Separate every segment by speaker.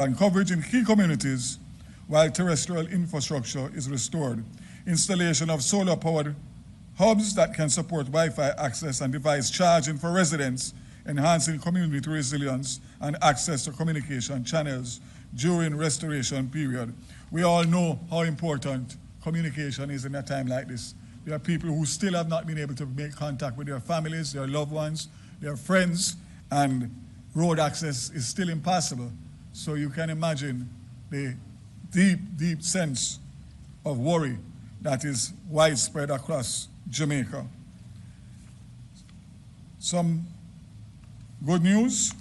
Speaker 1: and coverage in key communities while terrestrial infrastructure is restored. Installation of solar-powered hubs that can support Wi-Fi access and device charging for residents, enhancing community resilience and access to communication channels during restoration period. We all know how important communication is in a time like this. There are people who still have not been able to make contact with their families, their loved ones, their friends, and road access is still impossible. So you can imagine the deep, deep sense of worry that is widespread across Jamaica. Some good news.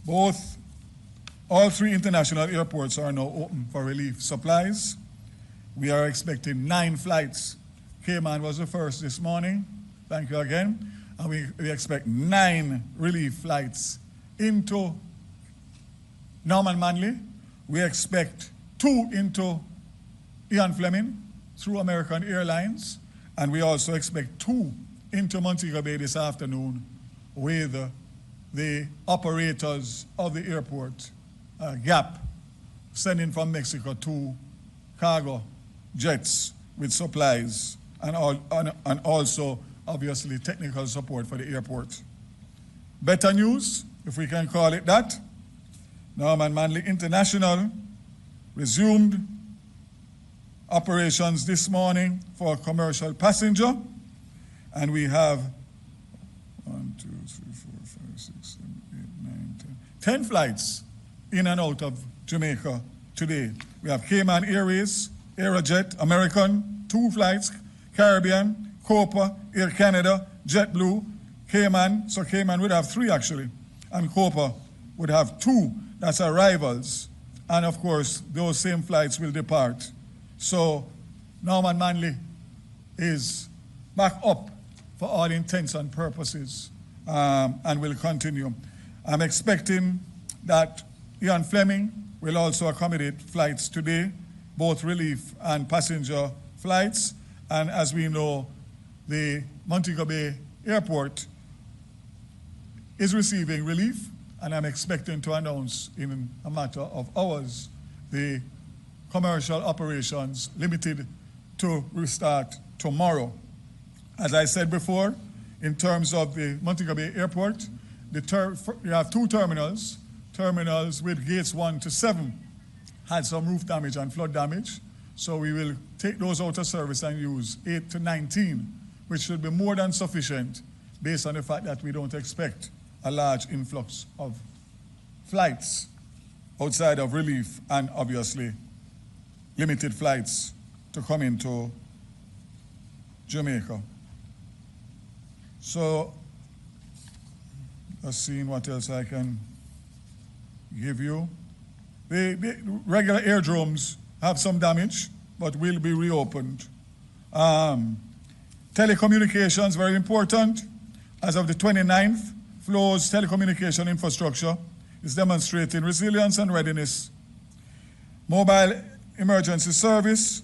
Speaker 1: All three international airports are now open for relief supplies. We are expecting 9 flights. Cayman was the first this morning. Thank you again. And we expect 9 relief flights into Norman Manley. We expect 2 into Ian Fleming through American Airlines. And we also expect 2 into Montego Bay this afternoon with the operators of the airport, GAP, sending from Mexico 2 cargo jets with supplies and also, obviously, technical support for the airport. Better news, if we can call it that. Norman Manley International resumed operations this morning for commercial passenger, and we have 1, 2, 3, 4, 5, 6, 7, 8, 9, 10 flights in and out of Jamaica today. We have Cayman Airways, Aerojet, American, 2 flights, Caribbean, Copa, Air Canada, JetBlue, Cayman. So Cayman would have 3 actually, and Copa would have 2. That's arrivals. And of course, those same flights will depart. So Norman Manley is back up for all intents and purposes and will continue. I'm expecting that Ian Fleming will also accommodate flights today, both relief and passenger flights. And as we know, the Montego Bay Airport is receiving relief, and I'm expecting to announce in a matter of hours the commercial operations limited to restart tomorrow. As I said before, in terms of the Montego Bay Airport, you have 2 terminals. Terminals with gates 1 to 7 had some roof damage and flood damage. So we will take those out of service and use 8 to 19, which should be more than sufficient based on the fact that we don't expect a large influx of flights outside of relief and obviously limited flights to come into Jamaica. So let's see what else I can give you. The regular airdromes have some damage, but will be reopened. Telecommunications, very important. As of the 29th, Flow's telecommunication infrastructure is demonstrating resilience and readiness. Mobile emergency service,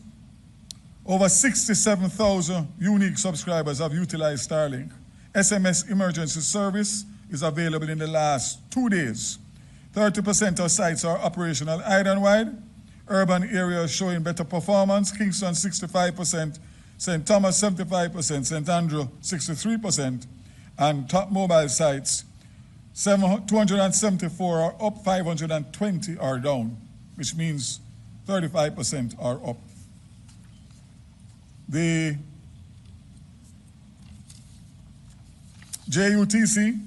Speaker 1: over 67,000 unique subscribers have utilized Starlink. SMS emergency service is available in the last 2 days. 30% of sites are operational island-wide. Urban areas showing better performance. Kingston 65%, St. Thomas 75%, St. Andrew 63%. And top mobile sites, 274 are up, 520 are down, which means 35% are up. The JUTC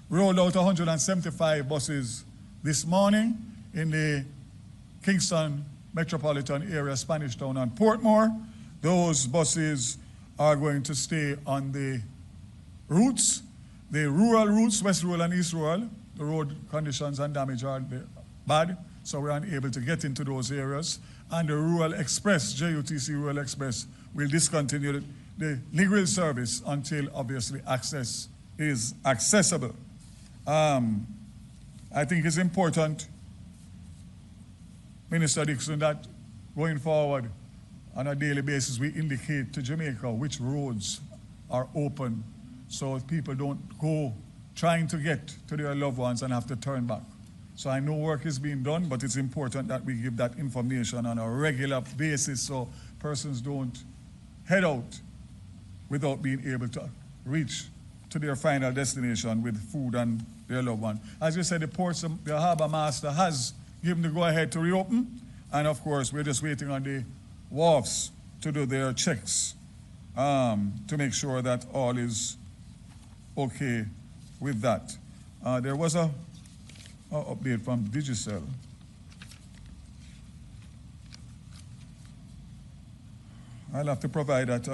Speaker 1: rolled out 175 buses this morning in the Kingston metropolitan area, Spanish Town and Portmore. Those buses are going to stay on the routes, the rural routes, West Rural and East Rural. The road conditions and damage are bad, so we're unable to get into those areas. And the Rural Express, JUTC Rural Express, will discontinue the Negril service until obviously access is accessible. I think it's important, Minister Dixon, that going forward on a daily basis we indicate to Jamaica which roads are open so people don't go trying to get to their loved ones and have to turn back. So I know work is being done, but it's important that we give that information on a regular basis so persons don't head out without being able to reach to their final destination with food and their loved one. As you said, the harbor master has given the go-ahead to reopen, and of course, we're just waiting on the wharfs to do their checks to make sure that all is okay with that. There was a update from Digicel. I'll have to provide that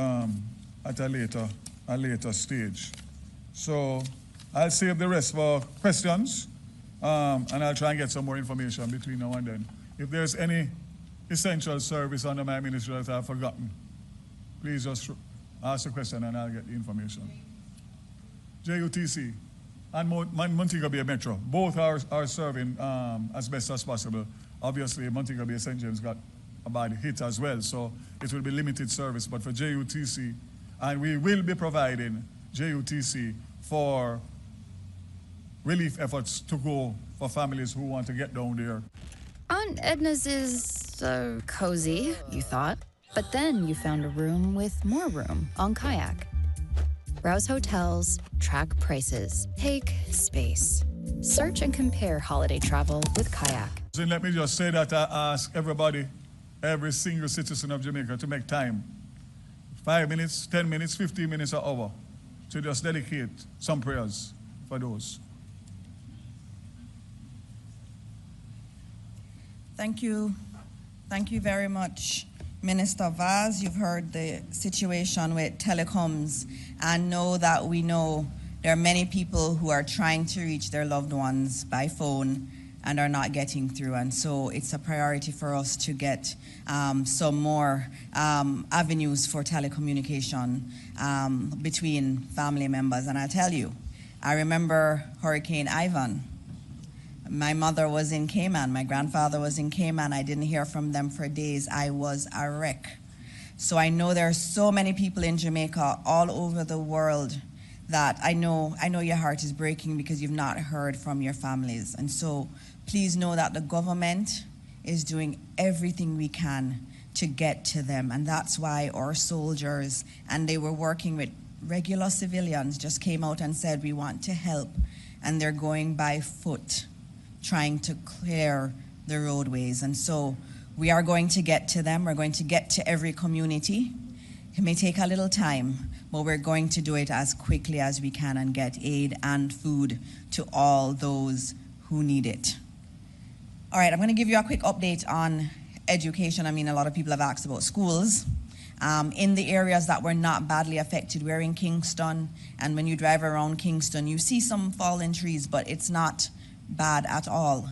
Speaker 1: at a later stage. So I'll save the rest for questions, and I'll try and get some more information between now and then. If there's any essential service under my ministry that I've forgotten, please just ask the question and I'll get the information. JUTC and Montego Bay Metro, both are serving as best as possible. Obviously, Montego Bay St. James got a bad hit as well, so it will be limited service. But for JUTC, and we will be providing JUTC for relief efforts to go for families who want to get down there.
Speaker 2: Aunt Edna's is cozy, you thought. But then you found a room with more room on Kayak. Browse hotels, track prices, take space. Search and compare holiday travel with Kayak.
Speaker 1: So let me just say that I ask everybody, every single citizen of Jamaica to make time. 5 minutes, 10 minutes, 15 minutes, an hour to just dedicate some prayers for those.
Speaker 3: Thank you. Thank you very much, Minister Vaz. You've heard the situation with telecoms and know that we know there are many people who are trying to reach their loved ones by phone and are not getting through. And so it's a priority for us to get some more avenues for telecommunication between family members. And I'll tell you, I remember Hurricane Ivan. My mother was in Cayman. My grandfather was in Cayman. I didn't hear from them for days. I was a wreck. So I know there are so many people in Jamaica, all over the world, that I know your heart is breaking because you've not heard from your families. And so please know that the government is doing everything we can to get to them. And that's why our soldiers, and they were working with regular civilians, just came out and said, we want to help. And they're going by foot, trying to clear the roadways. And so we are going to get to them. We're going to get to every community. It may take a little time, but we're going to do it as quickly as we can and get aid and food to all those who need it. All right, I'm going to give you a quick update on education. I mean, a lot of people have asked about schools. In the areas that were not badly affected, we're in Kingston, and when you drive around Kingston, you see some fallen trees, but it's not bad at all.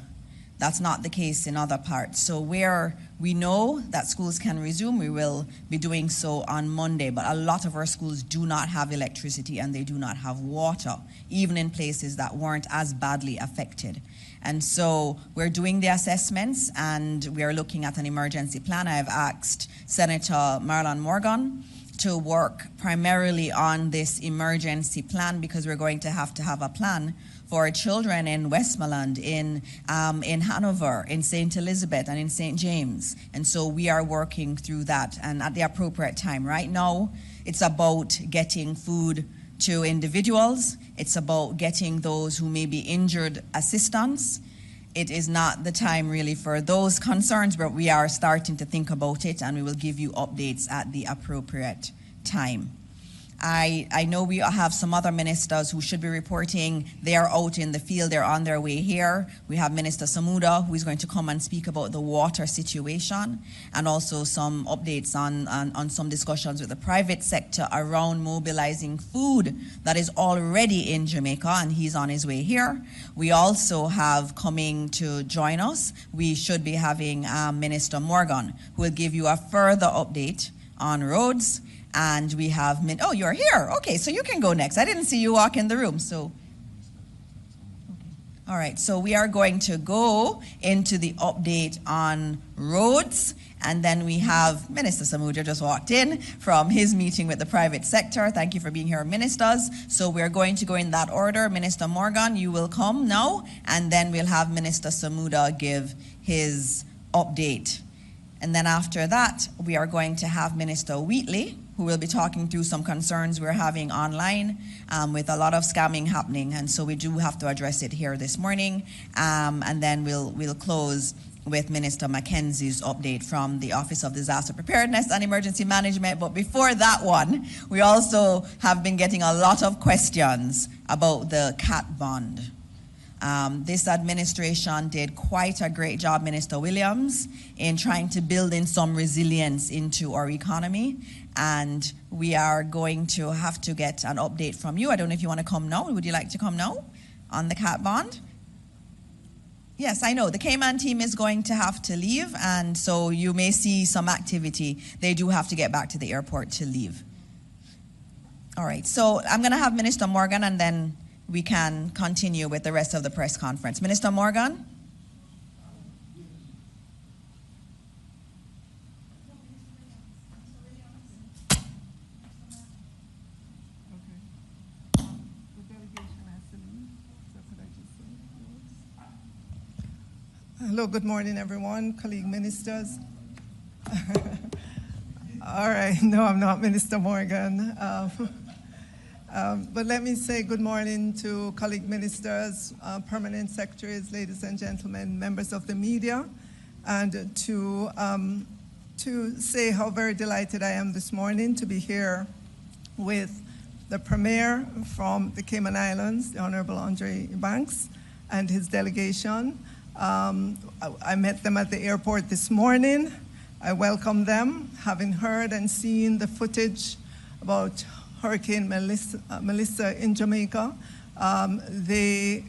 Speaker 3: That's not the case in other parts. So where we know that schools can resume, we will be doing so on Monday. But a lot of our schools do not have electricity and they do not have water, even in places that weren't as badly affected. And so we're doing the assessments and we are looking at an emergency plan. I've asked Senator Marlon Morgan to work primarily on this emergency plan because we're going to have a plan for children in Westmoreland, in Hanover, in St. Elizabeth, and in St. James. And so we are working through that and at the appropriate time. Right now, it's about getting food to individuals. It's about getting those who may be injured assistance. It is not the time really for those concerns, but we are starting to think about it and we will give you updates at the appropriate time. I know we have some other ministers who should be reporting. They are out in the field. They're on their way here. We have Minister Samuda, who is going to come and speak about the water situation and also some updates on some discussions with the private sector around mobilizing food that is already in Jamaica, and he's on his way here. We also have coming to join us, we should be having Minister Morgan, who will give you a further update on roads. And we have, oh, you're here. Okay, so you can go next. I didn't see you walk in the room, so. All right, so we are going to go into the update on roads, and then we have Minister Samuja just walked in from his meeting with the private sector. Thank you for being here, ministers. So we're going to go in that order. Minister Morgan, you will come now, and then we'll have Minister Samuda give his update. And then after that, we are going to have Minister Wheatley, who will be talking through some concerns we're having online with a lot of scamming happening. And so we do have to address it here this morning. And then we'll close with Minister Mackenzie's update from the Office of Disaster Preparedness and Emergency Management. But before that one, we also have been getting a lot of questions about the CAT bond. This administration did quite a great job, Minister Williams, in trying to build in some resilience into our economy. And we are going to have to get an update from you. I don't know if you want to come now. Would you like to come now on the CAT bond? Yes, I know. The Cayman team is going to have to leave, and so you may see some activity. They do have to get back to the airport to leave. All right, so I'm going to have Minister Morgan, and then we can continue with the rest of the press conference. Minister Morgan?
Speaker 4: Hello, good morning, everyone, colleague ministers. All right, no, I'm not Minister Morgan. But let me say good morning to colleague ministers, permanent secretaries, ladies and gentlemen, members of the media, and to say how very delighted I am this morning to be here with the Premier from the Cayman Islands, the Honorable Andre Banks, and his delegation. I met them at the airport this morning. I welcome them, having heard and seen the footage about Hurricane Melissa in Jamaica. They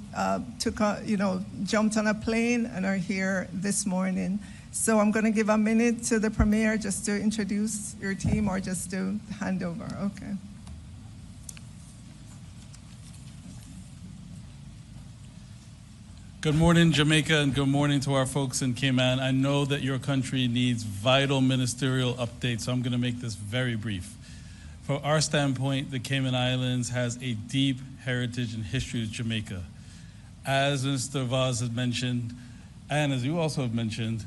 Speaker 4: jumped on a plane and are here this morning. So I'm going to give a minute to the Premier just to introduce your team or just to hand over. Okay.
Speaker 5: Good morning, Jamaica, and good morning to our folks in Cayman. I know that your country needs vital ministerial updates, so I'm going to make this very brief. From our standpoint, the Cayman Islands has a deep heritage and history with Jamaica. As Mr. Vaz had mentioned, and as you also have mentioned,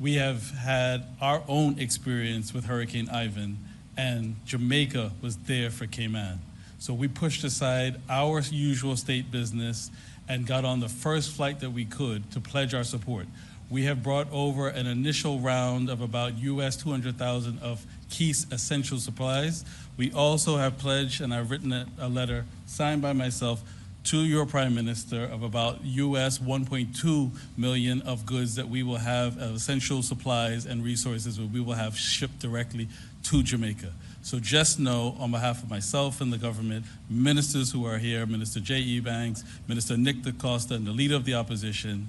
Speaker 5: we have had our own experience with Hurricane Ivan, and Jamaica was there for Cayman. So we pushed aside our usual state business and got on the first flight that we could to pledge our support. We have brought over an initial round of about US 200,000 of key essential supplies. We also have pledged, and I've written a letter signed by myself to your Prime Minister of about US 1.2 million of goods that we will have, essential supplies and resources that we will have shipped directly to Jamaica. So just know, on behalf of myself and the government, ministers who are here, Minister J.E. Banks, Minister Nick DaCosta, and the leader of the opposition,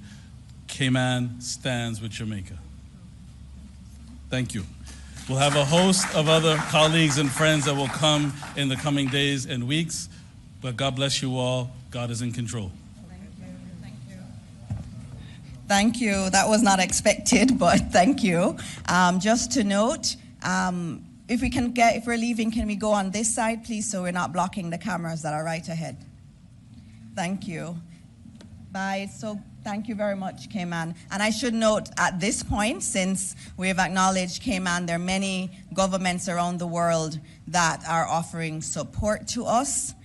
Speaker 5: Cayman stands with Jamaica. Thank you. We'll have a host of other colleagues and friends that will come in the coming days and weeks, but God bless you all. God is in control.
Speaker 3: Thank you. That was not expected, but thank you. Just to note, if we're leaving, can we go on this side, please, so we're not blocking the cameras that are right ahead? Thank you. Bye. So thank you very much, Cayman. And I should note at this point, since we have acknowledged Cayman, there are many governments around the world that are offering support to us.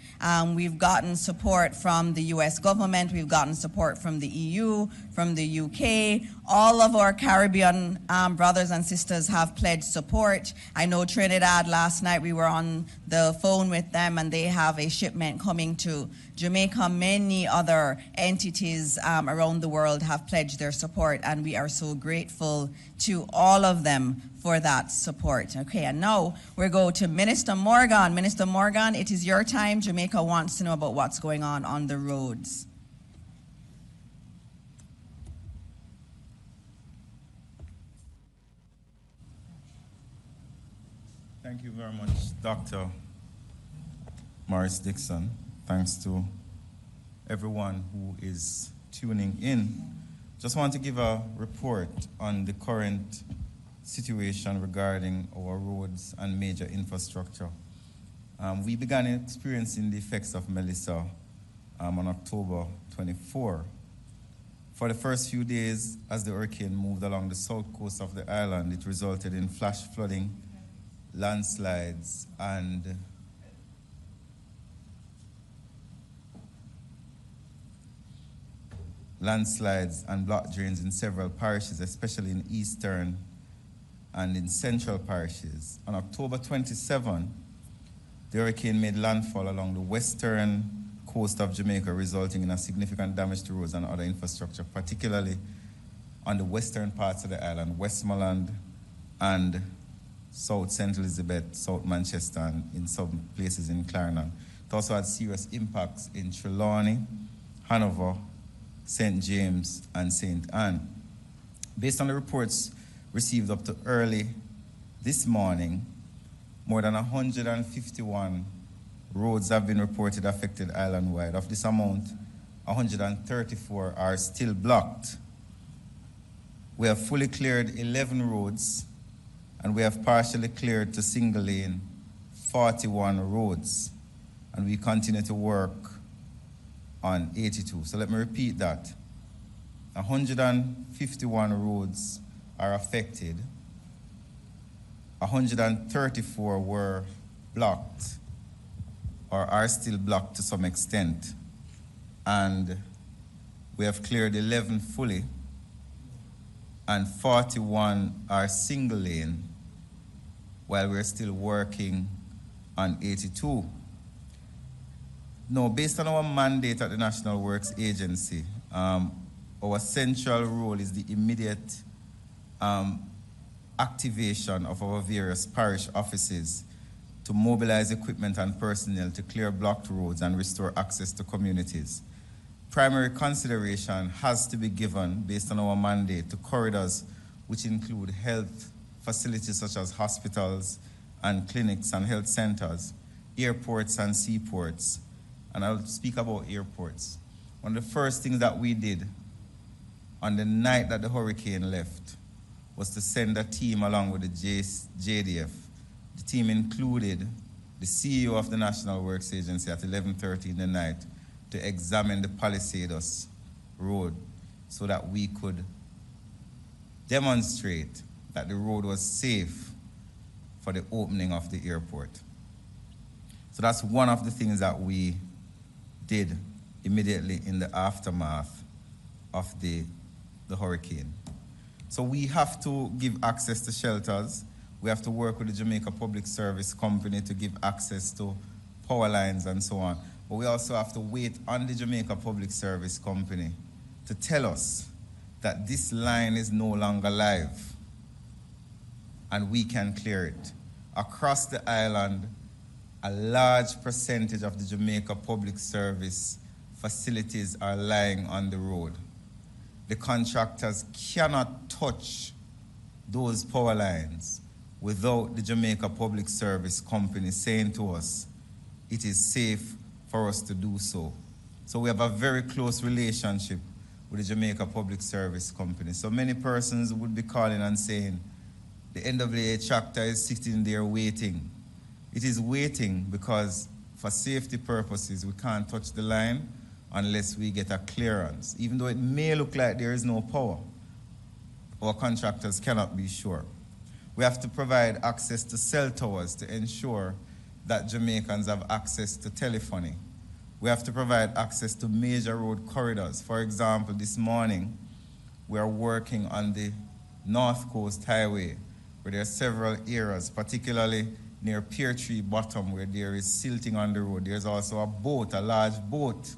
Speaker 3: We've gotten support from the US government, we've gotten support from the EU, from the UK. All of our Caribbean brothers and sisters have pledged support. I know Trinidad, last night we were on the phone with them and they have a shipment coming to Jamaica. Many other entities around the world have pledged their support, and we are so grateful to all of them for that support. Okay, and now we go to Minister Morgan. Minister Morgan, it is your time. Jamaica wants to know about what's going on the roads.
Speaker 6: Thank you very much, Dr. Morris Dixon. Thanks to everyone who is tuning in. Just want to give a report on the current situation regarding our roads and major infrastructure. We began experiencing the effects of Melissa on October 24. For the first few days, as the hurricane moved along the south coast of the island, it resulted in flash flooding, landslides, and block drains in several parishes, especially in eastern and in central parishes. On October 27, the hurricane made landfall along the western coast of Jamaica, resulting in a significant damage to roads and other infrastructure, particularly on the western parts of the island, Westmoreland and South St. Elizabeth, South Manchester, and in some places in Clarendon. It also had serious impacts in Trelawney, Hanover, St. James, and St. Anne. Based on the reports received up to early this morning, more than 151 roads have been reported affected island-wide. Of this amount, 134 are still blocked. We have fully cleared 11 roads, and we have partially cleared to single lane 41 roads, and we continue to work on 82. So let me repeat that. 151 roads are affected. 134 were blocked or are still blocked to some extent. And we have cleared 11 fully, and 41 are single lane, while we're still working on 82. Now, based on our mandate at the National Works Agency, our central role is the immediate activation of our various parish offices to mobilize equipment and personnel to clear blocked roads and restore access to communities. Primary consideration has to be given, based on our mandate, to corridors which include health facilities such as hospitals and clinics and health centers, airports and seaports. And I'll speak about airports. One of the first things that we did on the night that the hurricane left was to send a team along with the JDF. The team included the CEO of the National Works Agency at 11:30 in the night to examine the Palisados Road so that we could demonstrate that the road was safe for the opening of the airport. So that's one of the things that we did immediately in the aftermath of the hurricane. So we have to give access to shelters. We have to work with the Jamaica Public Service Company to give access to power lines and so on. But we also have to wait on the Jamaica Public Service Company to tell us that this line is no longer live and we can clear it. Across the island, a large percentage of the Jamaica Public Service facilities are lying on the road. The contractors cannot touch those power lines without the Jamaica Public Service Company saying to us, it is safe for us to do so. So we have a very close relationship with the Jamaica Public Service Company. So many persons would be calling and saying, the NWA tractor is sitting there waiting. It is waiting because for safety purposes, we can't touch the line unless we get a clearance. Even though it may look like there is no power, our contractors cannot be sure. We have to provide access to cell towers to ensure that Jamaicans have access to telephony. We have to provide access to major road corridors. For example, this morning, we are working on the North Coast Highway, where there are several areas, particularly near Pear Tree Bottom, where there is silting on the road. There's also a boat, a large boat,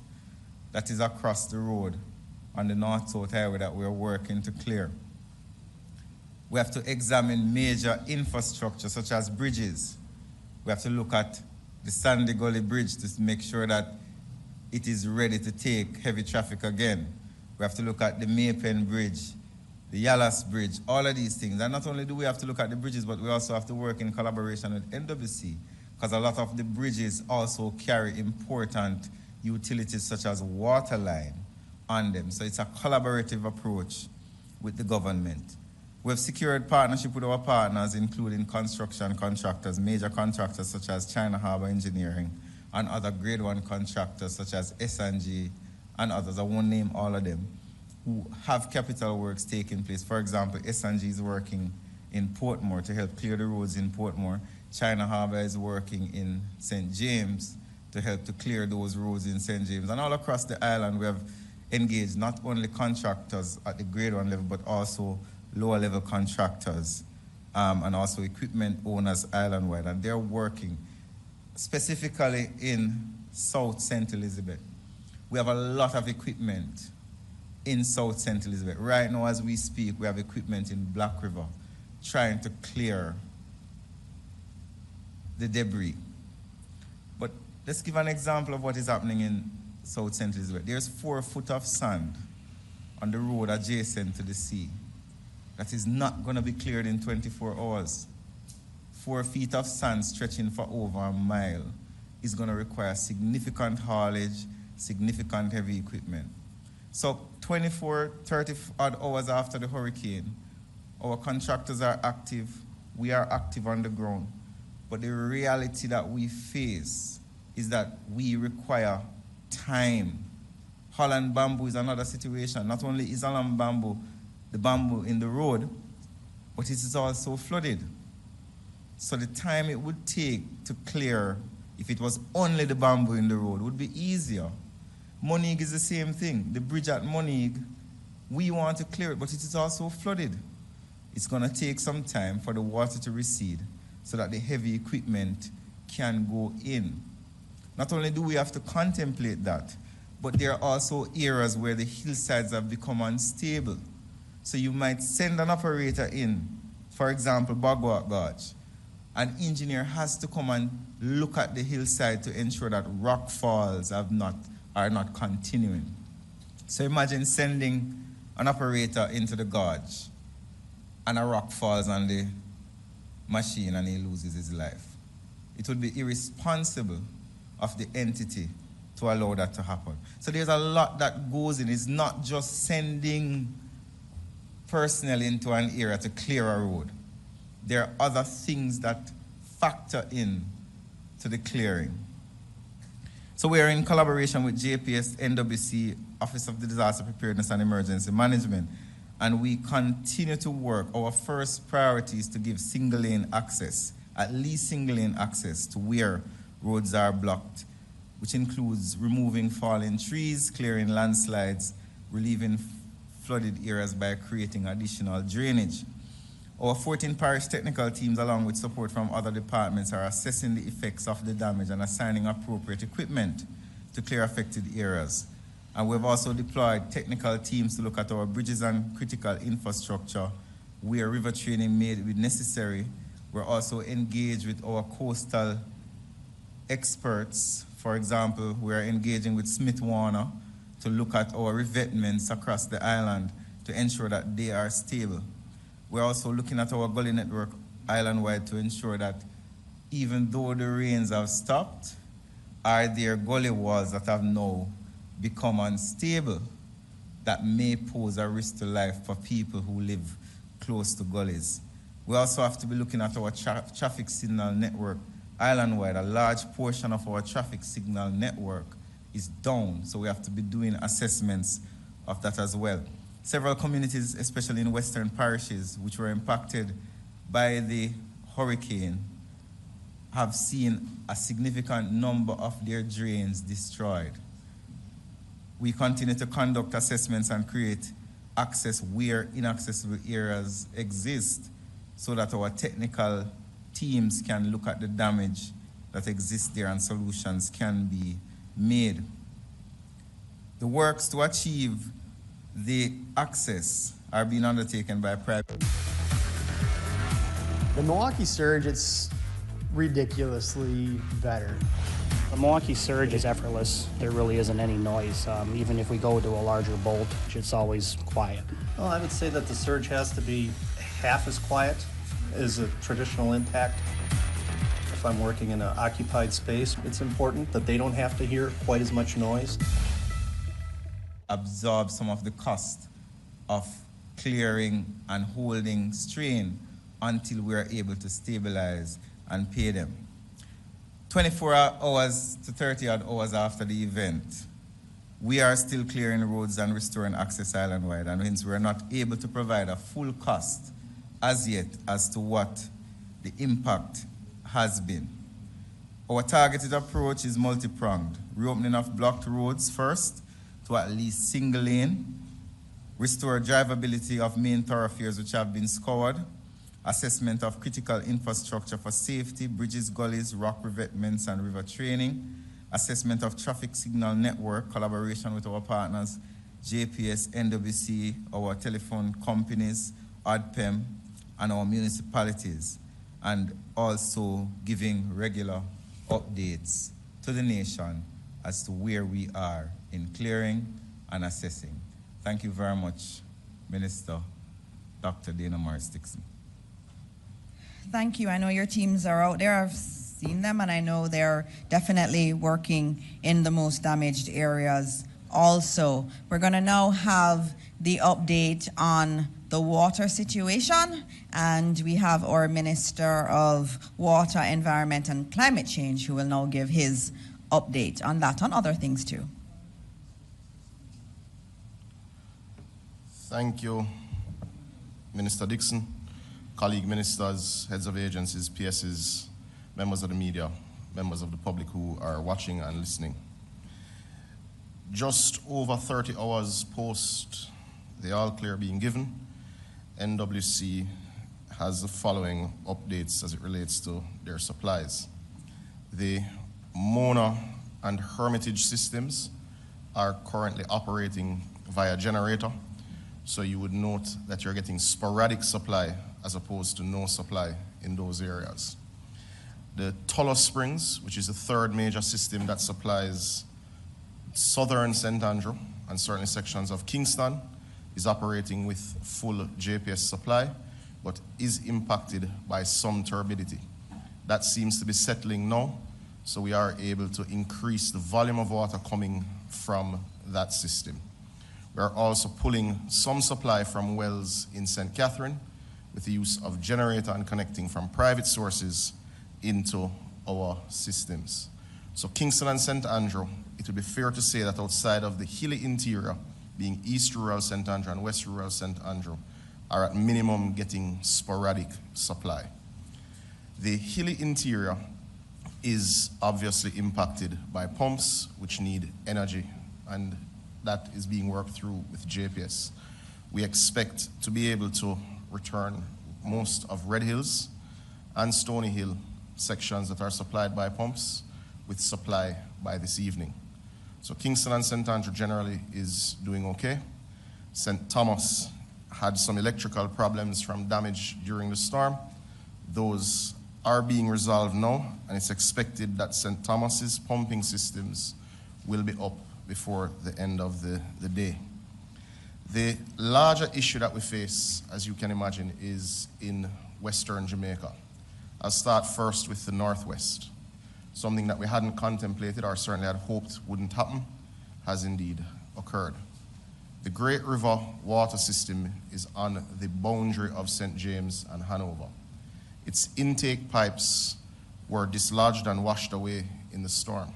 Speaker 6: that is across the road on the North-South Highway that we're working to clear. We have to examine major infrastructure, such as bridges. We have to look at the Sandy Gully Bridge to make sure that it is ready to take heavy traffic again. We have to look at the Maypen Bridge, the Yallas Bridge, all of these things. And not only do we have to look at the bridges, but we also have to work in collaboration with NWC, because a lot of the bridges also carry important utilities such as water line, on them. So it's a collaborative approach with the government. We've secured partnership with our partners, including construction contractors, major contractors such as China Harbour Engineering, and other grade 1 contractors such as S&G and others. I won't name all of them, who have capital works taking place. For example, S&G is working in Portmore to help clear the roads in Portmore. China Harbour is working in St. James to help to clear those roads in St. James. And all across the island, we have engaged not only contractors at the grade 1 level, but also lower level contractors and also equipment owners island-wide. And they're working specifically in South St. Elizabeth. We have a lot of equipment in South St. Elizabeth. Right now, as we speak, we have equipment in Black River trying to clear the debris. But let's give an example of what is happening in South St. Elizabeth. There's 4 foot of sand on the road adjacent to the sea that is not going to be cleared in 24 hours. 4 feet of sand stretching for over a mile is going to require significant haulage, significant heavy equipment. So 24, 30 odd hours after the hurricane, our contractors are active, we are active on the ground. But the reality that we face is that we require time. Holland bamboo is another situation. Not only is Holland bamboo the bamboo in the road, but it is also flooded. So the time it would take to clear, if it was only the bamboo in the road, would be easier. Monique is the same thing. The bridge at Monique, we want to clear it, but it is also flooded. It's going to take some time for the water to recede so that the heavy equipment can go in. Not only do we have to contemplate that, but there are also areas where the hillsides have become unstable. So you might send an operator in, for example, Bogwalk Gorge. An engineer has to come and look at the hillside to ensure that rock falls are not continuing. So imagine sending an operator into the gorge and a rock falls on the machine and he loses his life. It would be irresponsible of the entity to allow that to happen. So there's a lot that goes in. It's not just sending personnel into an area to clear a road. There are other things that factor in to the clearing. So we are in collaboration with JPS, NWC, Office of the Disaster Preparedness and Emergency Management, and we continue to work. Our first priority is to give single-lane access, at least single-lane access to where roads are blocked, which includes removing fallen trees, clearing landslides, relieving flooded areas by creating additional drainage. Our 14 parish technical teams, along with support from other departments, are assessing the effects of the damage and assigning appropriate equipment to clear affected areas. And we've also deployed technical teams to look at our bridges and critical infrastructure where river training may be necessary. We're also engaged with our coastal experts. For example, we're engaging with Smith Warner to look at our revetments across the island to ensure that they are stable. We're also looking at our gully network island-wide to ensure that even though the rains have stopped, are there gully walls that have now become unstable that may pose a risk to life for people who live close to gullies. We also have to be looking at our traffic signal network island-wide. A large portion of our traffic signal network is down, so we have to be doing assessments of that as well. Several communities, especially in western parishes, which were impacted by the hurricane, have seen a significant number of their drains destroyed. We continue to conduct assessments and create access where inaccessible areas exist so that our technical teams can look at the damage that exists there and solutions can be made. The works to achieve the access are being undertaken by private.
Speaker 7: The Milwaukee Surge, it's ridiculously better.
Speaker 8: The Milwaukee Surge is effortless. There really isn't any noise. Even if we go to a larger bolt, it's always quiet.
Speaker 9: Well, I would say that the Surge has to be half as quiet as a traditional impact. If I'm working in an occupied space, it's important that they don't have to hear quite as much noise.
Speaker 6: absorb some of the cost of clearing and holding strain until we are able to stabilize and pay them. 24 hours to 30 odd hours after the event, we are still clearing roads and restoring access island-wide, and hence we are not able to provide a full cost as yet as to what the impact has been. Our targeted approach is multi-pronged. Reopening of blocked roads first to at least single lane, restore drivability of main thoroughfares which have been scoured, assessment of critical infrastructure for safety, bridges, gullies, rock revetments, and river training, assessment of traffic signal network, collaboration with our partners, JPS, NWC, our telephone companies, ODPEM, and our municipalities, and also giving regular updates to the nation as to where we are in clearing and assessing. Thank you very much, Minister Dr. Dana Morris-Dixon.
Speaker 3: Thank you. I know your teams are out there. I've seen them, and I know they're definitely working in the most damaged areas also. We're going to now have the update on the water situation, and we have our Minister of Water, Environment, and Climate Change who will now give his update on that, on other things too.
Speaker 10: Thank you, Minister Dixon, colleague ministers, heads of agencies, PSs, members of the media, members of the public who are watching and listening. Just over 30 hours post the all clear being given, NWC has the following updates as it relates to their supplies. The Mona and Hermitage systems are currently operating via generator, so you would note that you're getting sporadic supply as opposed to no supply in those areas. The Tullow Springs, which is the third major system that supplies southern St. Andrew and certainly sections of Kingston, is operating with full JPS supply, but is impacted by some turbidity. That seems to be settling now, so we are able to increase the volume of water coming from that system. We are also pulling some supply from wells in St. Catherine with the use of generator and connecting from private sources into our systems. So Kingston and St. Andrew, it would be fair to say that outside of the hilly interior, being East Rural St. Andrew and West Rural St. Andrew, are at minimum getting sporadic supply. The hilly interior is obviously impacted by pumps which need energy, and that is being worked through with JPS. We expect to be able to return most of Red Hills and Stony Hill sections that are supplied by pumps with supply by this evening. So Kingston and St. Andrew generally is doing okay. St. Thomas had some electrical problems from damage during the storm. Those are being resolved now, and it's expected that St. Thomas's pumping systems will be up before the end of the day. The larger issue that we face, as you can imagine, is in Western Jamaica. I'll start first with the Northwest. Something that we hadn't contemplated or certainly had hoped wouldn't happen has indeed occurred. The Great River water system is on the boundary of St. James and Hanover. Its intake pipes were dislodged and washed away in the storm.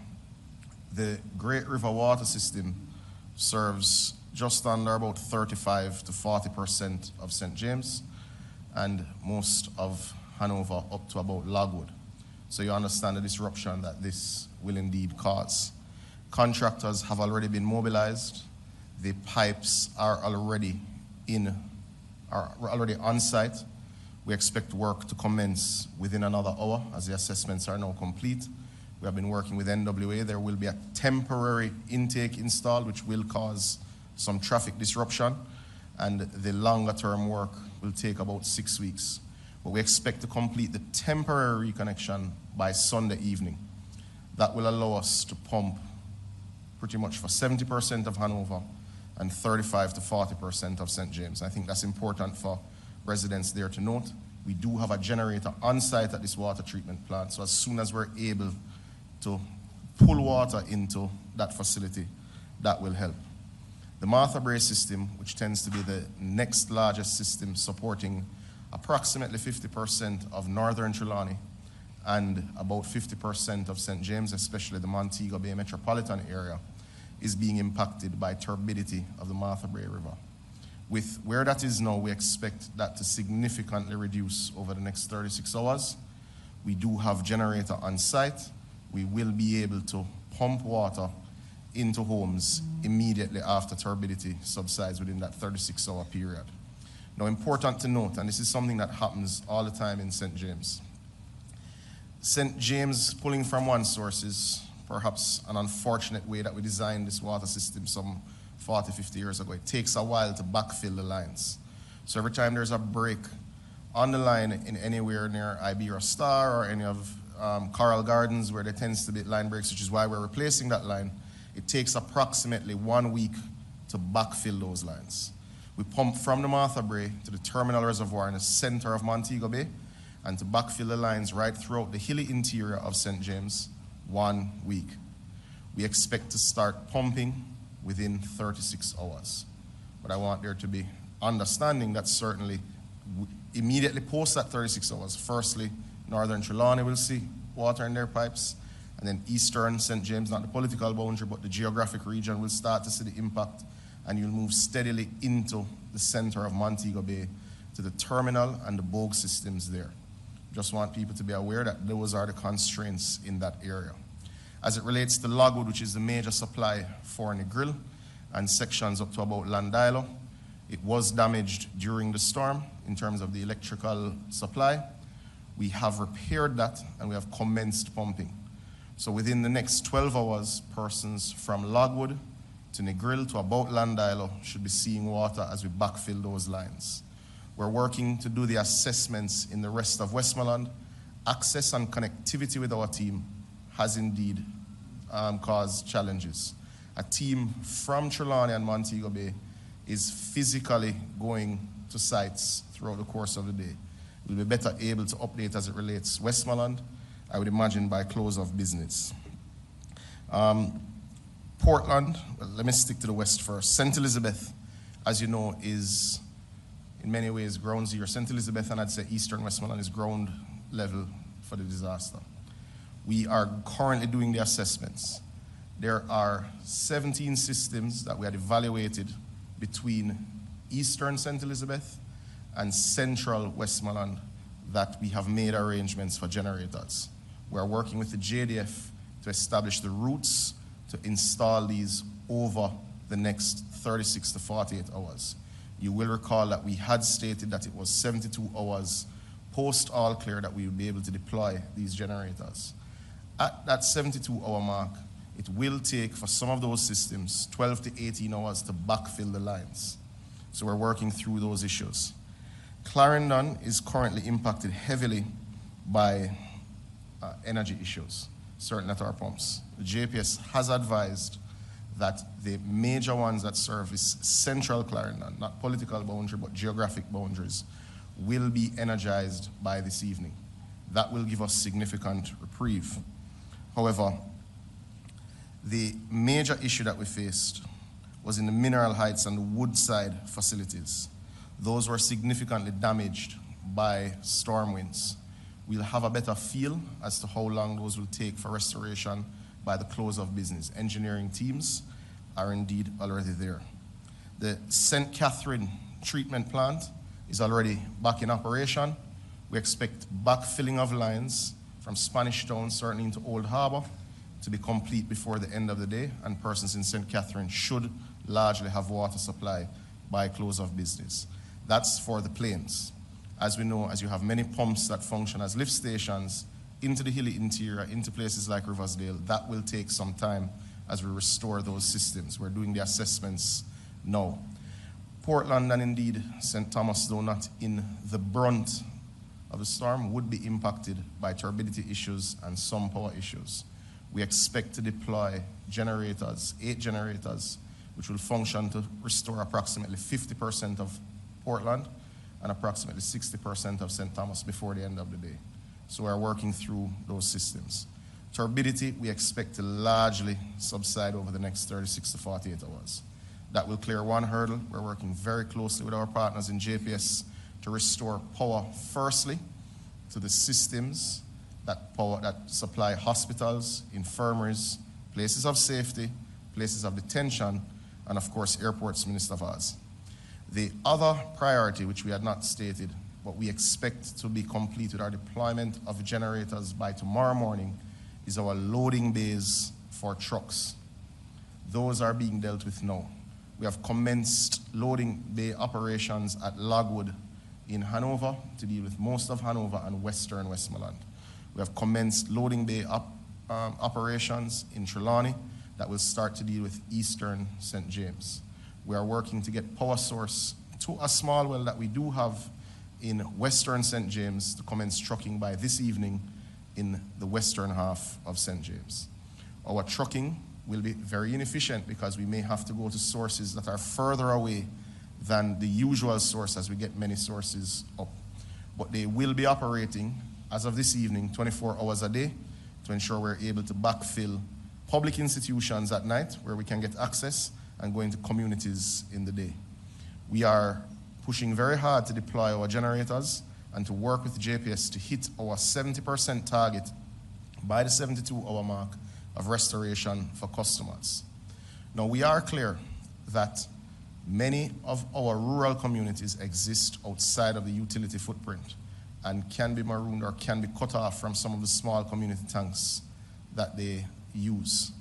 Speaker 10: The Great River water system serves just under about 35 to 40% of St. James and most of Hanover up to about Logwood. So you understand the disruption that this will indeed cause. Contractors have already been mobilized. The pipes are already on site. We expect work to commence within another hour as the assessments are now complete. We have been working with NWA. There will be a temporary intake installed which will cause some traffic disruption, and the longer term work will take about 6 weeks. But we expect to complete the temporary reconnection by Sunday evening. That will allow us to pump pretty much for 70% of Hanover and 35 to 40% of St. James. I think that's important for residents there to note. We do have a generator on site at this water treatment plant, so as soon as we're able to pull water into that facility, that will help. The Martha Brae system, which tends to be the next largest system supporting approximately 50% of northern Trelawney and about 50% of St. James, especially the Montego Bay metropolitan area, is being impacted by turbidity of the Martha Brae River. With where that is now, we expect that to significantly reduce over the next 36 hours. We do have generator on site. We will be able to pump water into homes immediately after turbidity subsides within that 36-hour period. Now, important to note, and this is something that happens all the time in St. James. St. James pulling from one source is perhaps an unfortunate way that we designed this water system some 40, 50 years ago. It takes a while to backfill the lines. So every time there's a break on the line in anywhere near Iberia Star or any of Coral Gardens where there tends to be line breaks, which is why we're replacing that line, it takes approximately 1 week to backfill those lines. We pump from the Martha Brae to the terminal reservoir in the center of Montego Bay and to backfill the lines right throughout the hilly interior of St. James, 1 week. We expect to start pumping within 36 hours. But I want there to be understanding that certainly immediately post that 36 hours, firstly, northern Trelawney will see water in their pipes, and then eastern St. James, not the political boundary, but the geographic region, will start to see the impact, and you'll move steadily into the center of Montego Bay to the terminal and the bogue systems there. Just want people to be aware that those are the constraints in that area. As it relates to Logwood, which is the major supply for Negril and sections up to about Landilo, it was damaged during the storm in terms of the electrical supply. We have repaired that and we have commenced pumping. So within the next 12 hours, persons from Logwood to Negril to about Landilo should be seeing water as we backfill those lines. We're working to do the assessments in the rest of Westmoreland. Access and connectivity with our team has indeed caused challenges. A team from Trelawney and Montego Bay is physically going to sites throughout the course of the day. We'll be better able to update as it relates Westmoreland, I would imagine by close of business. Portland, well, let me stick to the west first. St. Elizabeth, as you know, is in many ways ground zero. St. Elizabeth and I'd say eastern Westmoreland is ground level for the disaster. We are currently doing the assessments. There are 17 systems that we had evaluated between eastern St. Elizabeth and central Westmoreland that we have made arrangements for generators. We're working with the JDF to establish the routes to install these over the next 36 to 48 hours. You will recall that we had stated that it was 72 hours post all clear that we would be able to deploy these generators. At that 72-hour mark, it will take for some of those systems 12 to 18 hours to backfill the lines. So we're working through those issues. Clarendon is currently impacted heavily by energy issues, certainly at our pumps. The JPS has advised that the major ones that service central Clarendon, not political boundary, but geographic boundaries, will be energized by this evening. That will give us significant reprieve. However, the major issue that we faced was in the Mineral Heights and the Woodside facilities. Those were significantly damaged by storm winds. We'll have a better feel as to how long those will take for restoration by the close of business. Engineering teams are indeed already there. The St. Catherine treatment plant is already back in operation. We expect backfilling of lines from Spanish Town, certainly into Old Harbor, to be complete before the end of the day, and persons in St. Catherine should largely have water supply by close of business. That's for the plains. As we know, as you have many pumps that function as lift stations into the hilly interior, into places like Riversdale, that will take some time as we restore those systems. We're doing the assessments now. Portland and indeed St. Thomas, though not in the brunt of the storm, would be impacted by turbidity issues and some power issues. We expect to deploy generators, 8 generators, which will function to restore approximately 50% of Portland and approximately 60% of St. Thomas before the end of the day. So we're working through those systems. Turbidity, we expect to largely subside over the next 36 to 48 hours. That will clear one hurdle. We're working very closely with our partners in JPS to restore power, firstly, to the systems that supply hospitals, infirmaries, places of safety, places of detention, and of course, airports, Minister Vaz. The other priority, which we had not stated, but we expect to be complete with our deployment of generators by tomorrow morning, is our loading bays for trucks. Those are being dealt with now. We have commenced loading bay operations at Logwood in Hanover to deal with most of Hanover and western Westmoreland. We have commenced loading bay operations in Trelawney that will start to deal with eastern St. James. We are working to get power source to a small well that we do have in western St. James to commence trucking by this evening in the western half of St. James. Our trucking will be very inefficient because we may have to go to sources that are further away than the usual source as we get many sources up. But they will be operating, as of this evening, 24 hours a day to ensure we're able to backfill public institutions at night where we can get access and go into communities in the day. We are pushing very hard to deploy our generators and to work with JPS to hit our 70% target by the 72-hour mark of restoration for customers. Now, we are clear that many of our rural communities exist outside of the utility footprint and can be marooned or can be cut off from some of the small community tanks that they use.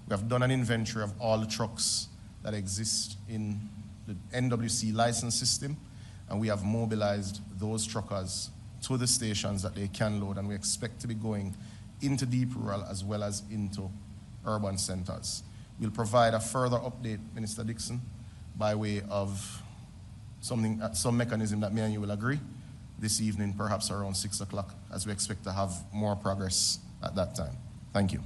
Speaker 10: We have done an inventory of all the trucks that exist in the NWC license system, and we have mobilized those truckers to the stations that they can load, and we expect to be going into deep rural as well as into urban centers. We'll provide a further update, Minister Dixon, by way of some mechanism that me and you will agree this evening, perhaps around 6 o'clock, as we expect to have more progress at that time. Thank you.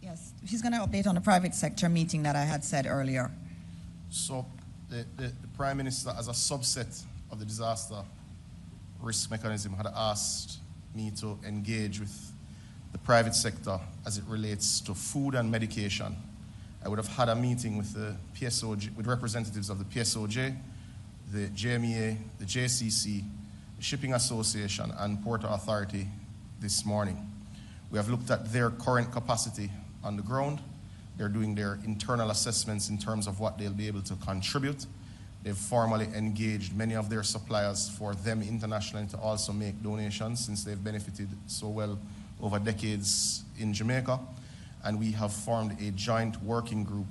Speaker 3: Yes, he's going to update on the private sector meeting that I had said earlier.
Speaker 10: So the Prime Minister, as a subset of the disaster risk mechanism, had asked me to engage with the private sector as it relates to food and medication. I would have had a meeting with the PSOJ, with representatives of the PSOJ, the JMEA, the JCC, the Shipping Association, and Port Authority this morning. We have looked at their current capacity on the ground. They're doing their internal assessments in terms of what they'll be able to contribute. They've formally engaged many of their suppliers for them internationally to also make donations, since they've benefited so well over decades in Jamaica. And we have formed a joint working group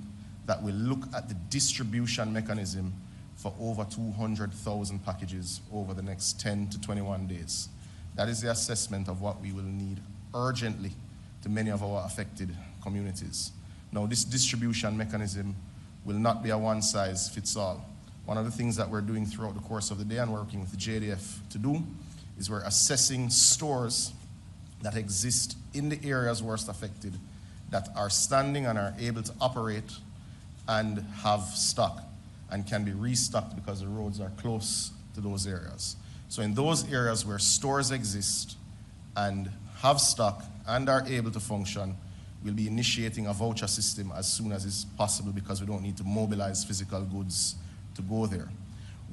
Speaker 10: that will look at the distribution mechanism for over 200,000 packages over the next 10 to 21 days. That is the assessment of what we will need urgently to many of our affected communities. Now, this distribution mechanism will not be a one-size-fits-all. One of the things that we're doing throughout the course of the day and working with the JDF to do is we're assessing stores that exist in the areas worst affected that are standing and are able to operate and have stock and can be restocked because the roads are close to those areas. So in those areas where stores exist and have stock and are able to function, we'll be initiating a voucher system as soon as it's possible because we don't need to mobilize physical goods to go there.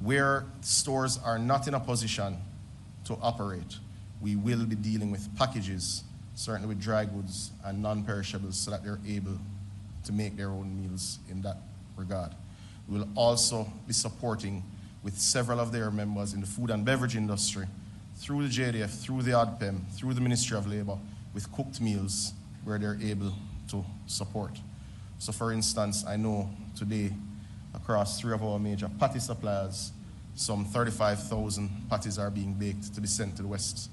Speaker 10: Where stores are not in a position to operate, we will be dealing with packages, certainly with dry goods and non-perishables, so that they're able to make their own meals in that regard. We will also be supporting with several of their members in the food and beverage industry, through the JDF, through the ODPEM, through the Ministry of Labor, with cooked meals where they're able to support. So for instance, I know today across 3 of our major patty suppliers, some 35,000 patties are being baked to be sent to the West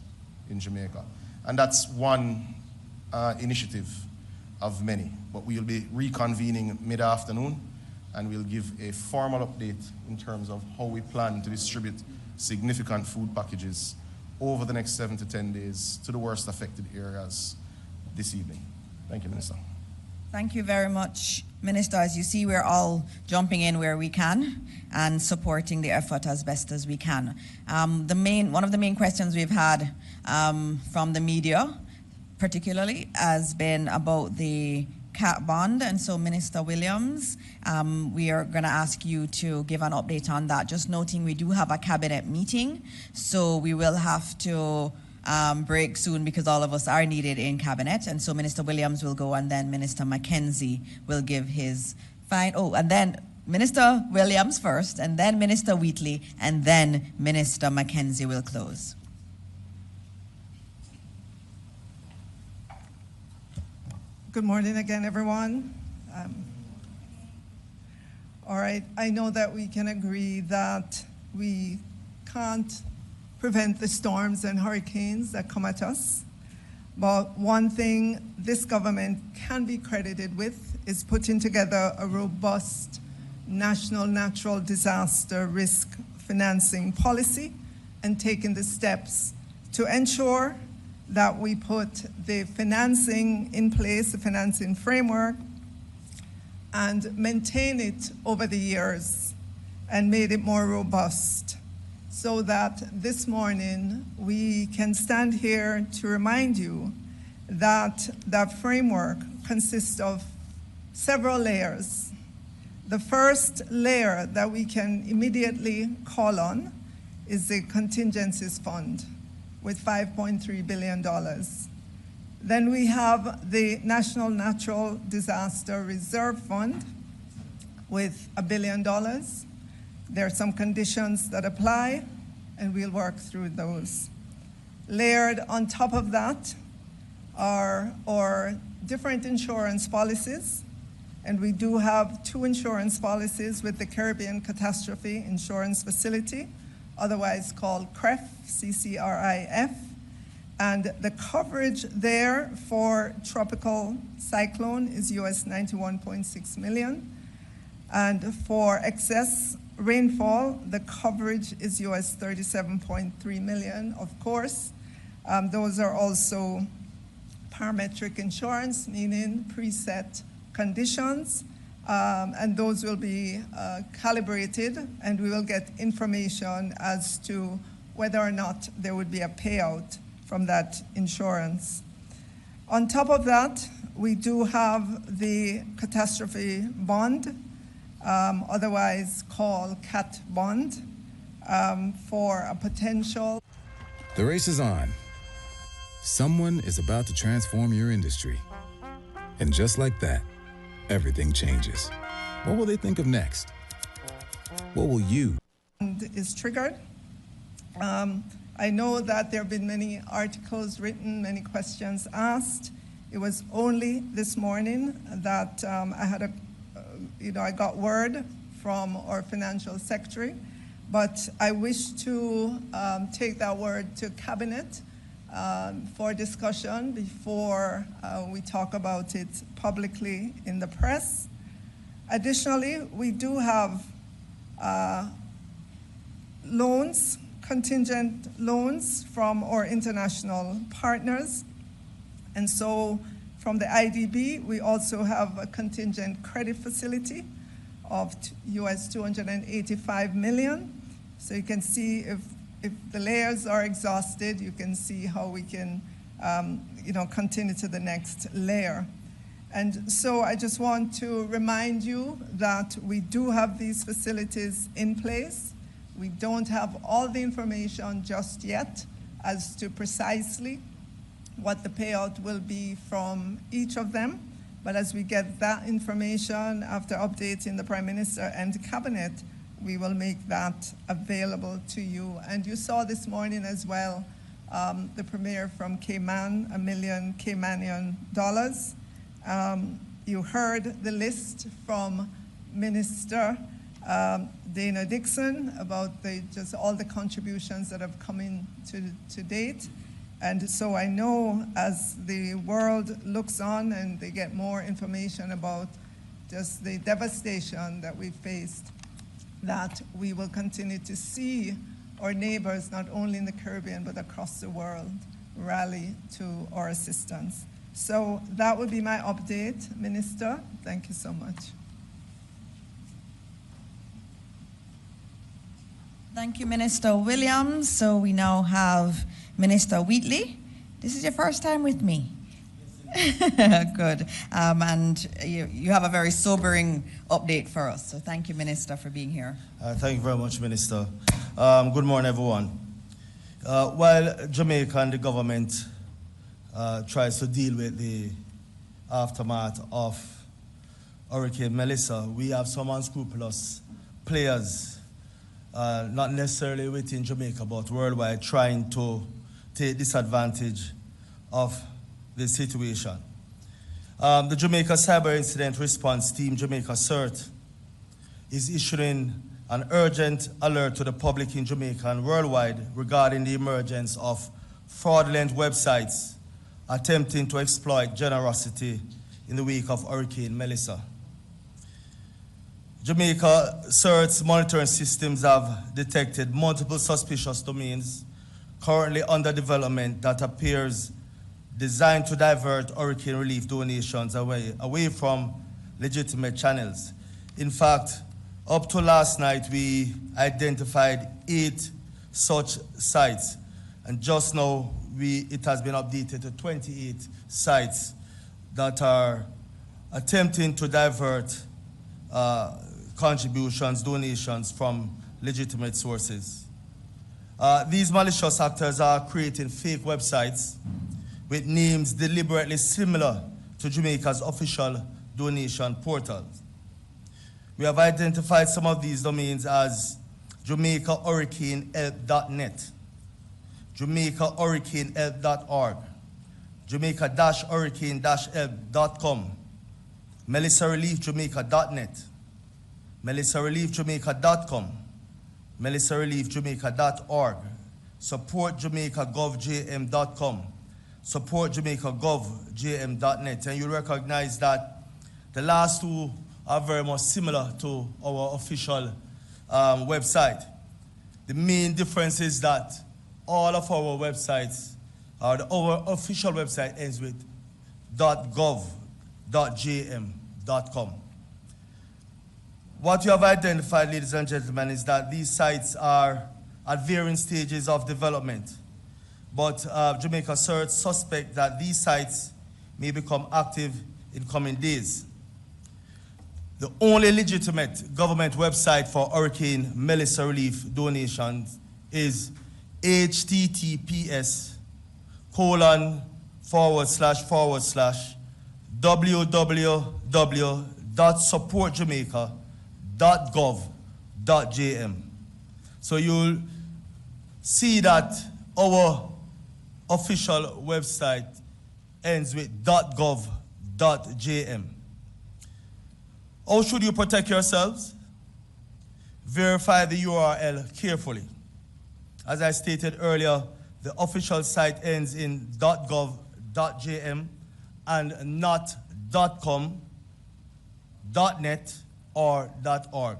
Speaker 10: in Jamaica. And that's one initiative of many. But we'll be reconvening mid-afternoon and we'll give a formal update in terms of how we plan to distribute significant food packages over the next 7 to 10 days to the worst affected areas this evening. Thank you, Minister.
Speaker 3: Thank you very much, Minister. As you see, we're all jumping in where we can and supporting the effort as best as we can. One of the main questions we've had from the media particularly has been about the cat bond. And so Minister Williams, we are going to ask you to give an update on that. Just noting we do have a cabinet meeting, so we will have to break soon because all of us are needed in cabinet. And so Minister Williams will go, and then Minister Mackenzie will give his and then Minister Williams first, and then Minister Wheatley, and then Minister Mackenzie will close.
Speaker 4: Good morning again, everyone. All right, I know that we can agree that we can't prevent the storms and hurricanes that come at us, but one thing this government can be credited with is putting together a robust national natural disaster risk financing policy and taking the steps to ensure that we put the financing in place, the financing framework, and maintain it over the years and made it more robust, so that this morning we can stand here to remind you that that framework consists of several layers. The first layer that we can immediately call on is the contingencies fund with $5.3 billion. Then we have the National Natural Disaster Reserve Fund with $1 billion. There are some conditions that apply, and we'll work through those. Layered on top of that are our different insurance policies, and we do have 2 insurance policies with the Caribbean Catastrophe Insurance Facility, otherwise called CRIF, C-C-R-I-F, and the coverage there for tropical cyclone is US $91.6 million, and for excess rainfall, the coverage is US $37.3 million, of course. Those are also parametric insurance, meaning preset conditions, and those will be calibrated, and we will get information as to whether or not there would be a payout from that insurance. On top of that, we do have the catastrophe bond, otherwise called CAT bond, for a potential.
Speaker 11: The race is on. Someone is about to transform your industry. And just like that, everything changes. What will they think of next? What will you?
Speaker 4: Is triggered. I know that there have been many articles written, many questions asked. It was only this morning that I got word from our financial secretary, but I wish to take that word to cabinet for discussion before we talk about it publicly in the press. Additionally, we do have loans, contingent loans from our international partners. And so from the IDB, we also have a contingent credit facility of US $285 million. So you can see if the layers are exhausted, you can see how we can continue to the next layer. And so I just want to remind you that we do have these facilities in place. We don't have all the information just yet as to precisely what the payout will be from each of them. But as we get that information after updating the Prime Minister and the Cabinet, we will make that available to you. And you saw this morning as well the Premier from Cayman, $1 million Caymanian dollars. You heard the list from Minister Dana Dixon about just all the contributions that have come in to date. And so I know as the world looks on and they get more information about just the devastation that we faced, that we will continue to see our neighbors, not only in the Caribbean, but across the world, rally to our assistance. So that would be my update, Minister. Thank you so much.
Speaker 3: Thank you, Minister Williams. So we now have Minister Wheatley. This is your first time with me. Good. And you have a very sobering update for us. So thank you, Minister, for being here.
Speaker 12: Thank you very much, Minister. Good morning, everyone. While Jamaica and the government tries to deal with the aftermath of Hurricane Melissa, we have some unscrupulous players, not necessarily within Jamaica, but worldwide, trying to take disadvantage of the situation. The Jamaica Cyber Incident Response Team, Jamaica CERT, is issuing an urgent alert to the public in Jamaica and worldwide regarding the emergence of fraudulent websites attempting to exploit generosity in the wake of Hurricane Melissa. Jamaica CERT's monitoring systems have detected multiple suspicious domains currently under development that appears designed to divert hurricane relief donations away from legitimate channels. In fact, up to last night, we identified 8 such sites, and just now it has been updated to 28 sites that are attempting to divert contributions, donations from legitimate sources. These malicious actors are creating fake websites with names deliberately similar to Jamaica's official donation portals. We have identified some of these domains as JamaicaHurricaneHelp.net, JamaicaHurricaneHelp.org, Jamaica-Hurricane-Help.com, MelissaReliefJamaica.net, MelissaReliefJamaica.com, MelissaReliefJamaica.org, SupportJamaicaGovJM.com, SupportJamaicaGovJM.net. And you recognize that the last two are very much similar to our official website. The main difference is that all of our websites, our official website ends with .gov.jm.com. What you have identified, ladies and gentlemen, is that these sites are at varying stages of development, but Jamaica CERT suspect that these sites may become active in coming days. The only legitimate government website for Hurricane Melissa relief donations is https://www.supportjamaica.gov.jm. So you'll see that our official website ends with .gov.jm. How should you protect yourselves? Verify the URL carefully. As I stated earlier, the official site ends in .gov.jm and not .com, .net, or .org.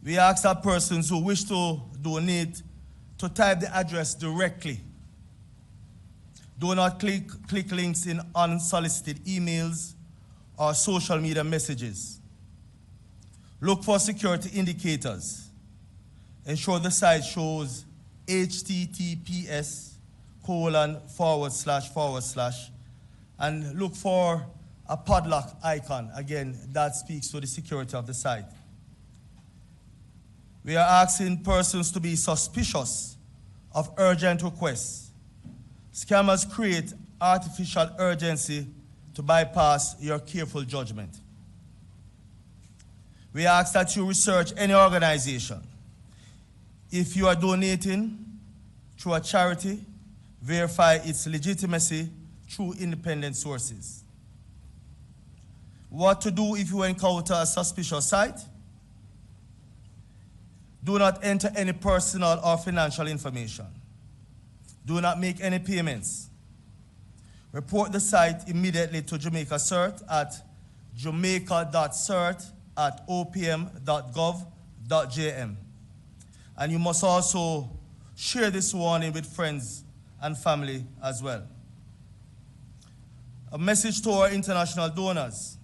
Speaker 12: We ask that persons who wish to donate to type the address directly. Do not click links in unsolicited emails or social media messages. Look for security indicators. Ensure the site shows https:// and look for a padlock icon. Again, that speaks to the security of the site. We are asking persons to be suspicious of urgent requests. Scammers create artificial urgency to bypass your careful judgment. We ask that you research any organization. If you are donating through a charity, verify its legitimacy through independent sources. What to do if you encounter a suspicious site? Do not enter any personal or financial information. Do not make any payments. Report the site immediately to Jamaica CERT at jamaica.cert@opm.gov.jm. And you must also share this warning with friends and family as well. A message to our international donors.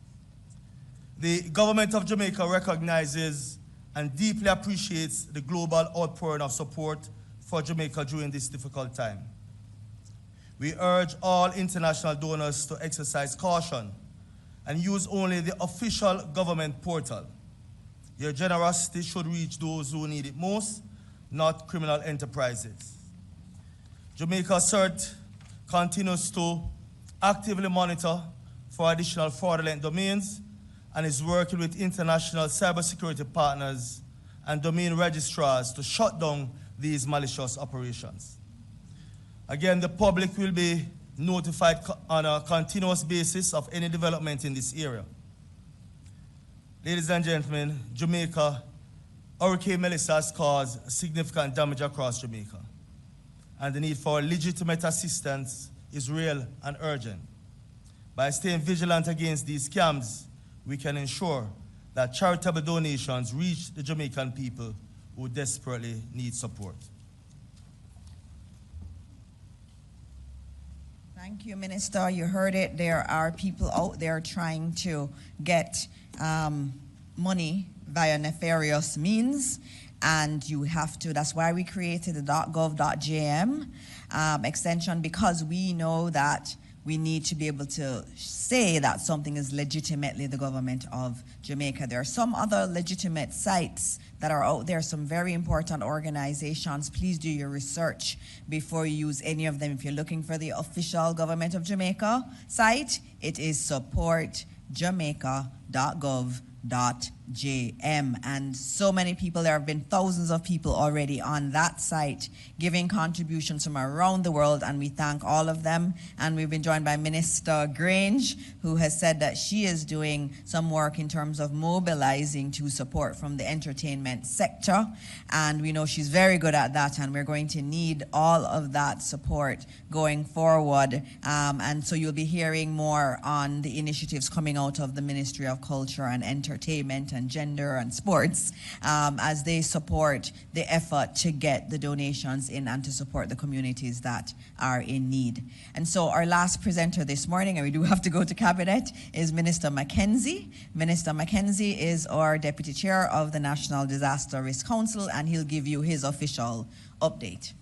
Speaker 12: The government of Jamaica recognizes and deeply appreciates the global outpouring of support for Jamaica during this difficult time. We urge all international donors to exercise caution and use only the official government portal. Your generosity should reach those who need it most, not criminal enterprises. Jamaica CERT continues to actively monitor for additional fraudulent domains and is working with international cybersecurity partners and domain registrars to shut down these malicious operations. Again, the public will be notified on a continuous basis of any development in this area. Ladies and gentlemen, Jamaica, Hurricane Melissa has caused significant damage across Jamaica, and the need for legitimate assistance is real and urgent. By staying vigilant against these scams, we can ensure that charitable donations reach the Jamaican people who desperately need support.
Speaker 3: Thank you, Minister. You heard it. There are people out there trying to get money via nefarious means, and you have to, that's why we created the .gov.jm extension, because we know that we need to be able to say that something is legitimately the government of Jamaica. There are some other legitimate sites that are out there, some very important organizations. Please do your research before you use any of them. If you're looking for the official government of Jamaica site, it is supportjamaica.gov.jm, and so many people, there have been thousands of people already on that site giving contributions from around the world, and we thank all of them. And we've been joined by Minister Grange, who has said that she is doing some work in terms of mobilizing to support from the entertainment sector, and we know she's very good at that, and we're going to need all of that support going forward. And so you'll be hearing more on the initiatives coming out of the Ministry of Culture and Entertainment and Gender and Sports as they support the effort to get the donations in and to support the communities that are in need. And so our last presenter this morning, and we do have to go to Cabinet, is Minister Mackenzie. Minister Mackenzie is our Deputy Chair of the National Disaster Risk Council, and he'll give you his official update.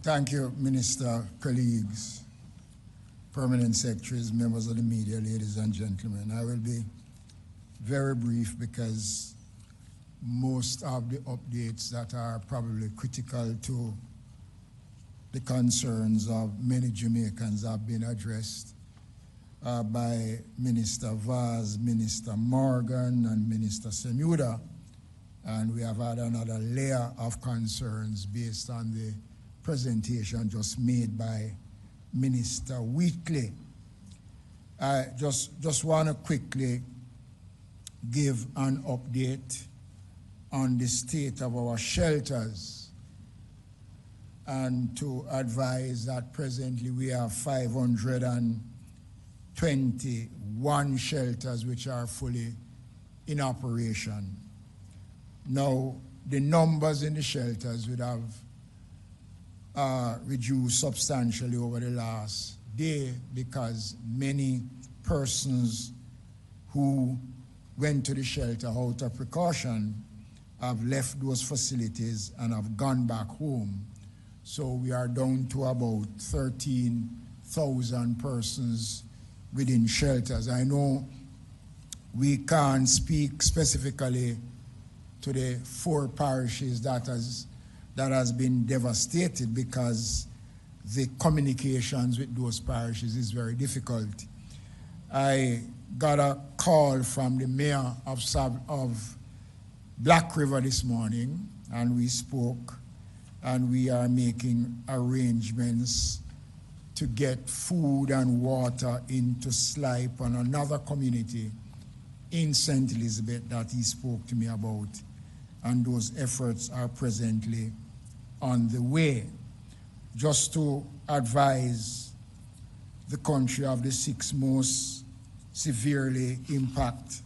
Speaker 13: Thank you, Minister, colleagues, permanent secretaries, members of the media, ladies and gentlemen. I will be very brief because most of the updates that are probably critical to the concerns of many Jamaicans have been addressed by Minister Vaz, Minister Morgan, and Minister Semuda. And we have had another layer of concerns based on the presentation just made by Minister Wheatley. I just want to quickly give an update on the state of our shelters, and to advise that presently we have 521 shelters which are fully in operation. Now, the numbers in the shelters would have reduced substantially over the last day because many persons who went to the shelter out of precaution have left those facilities and have gone back home. So we are down to about 13,000 persons within shelters. I know we can't speak specifically to the 4 parishes that has been devastated because the communications with those parishes is very difficult. I got a call from the mayor of Black River this morning, and we spoke, and we are making arrangements to get food and water into Slipe and another community in St. Elizabeth that he spoke to me about, and those efforts are presently on the way. Just to advise the country of the 6 most severely impacted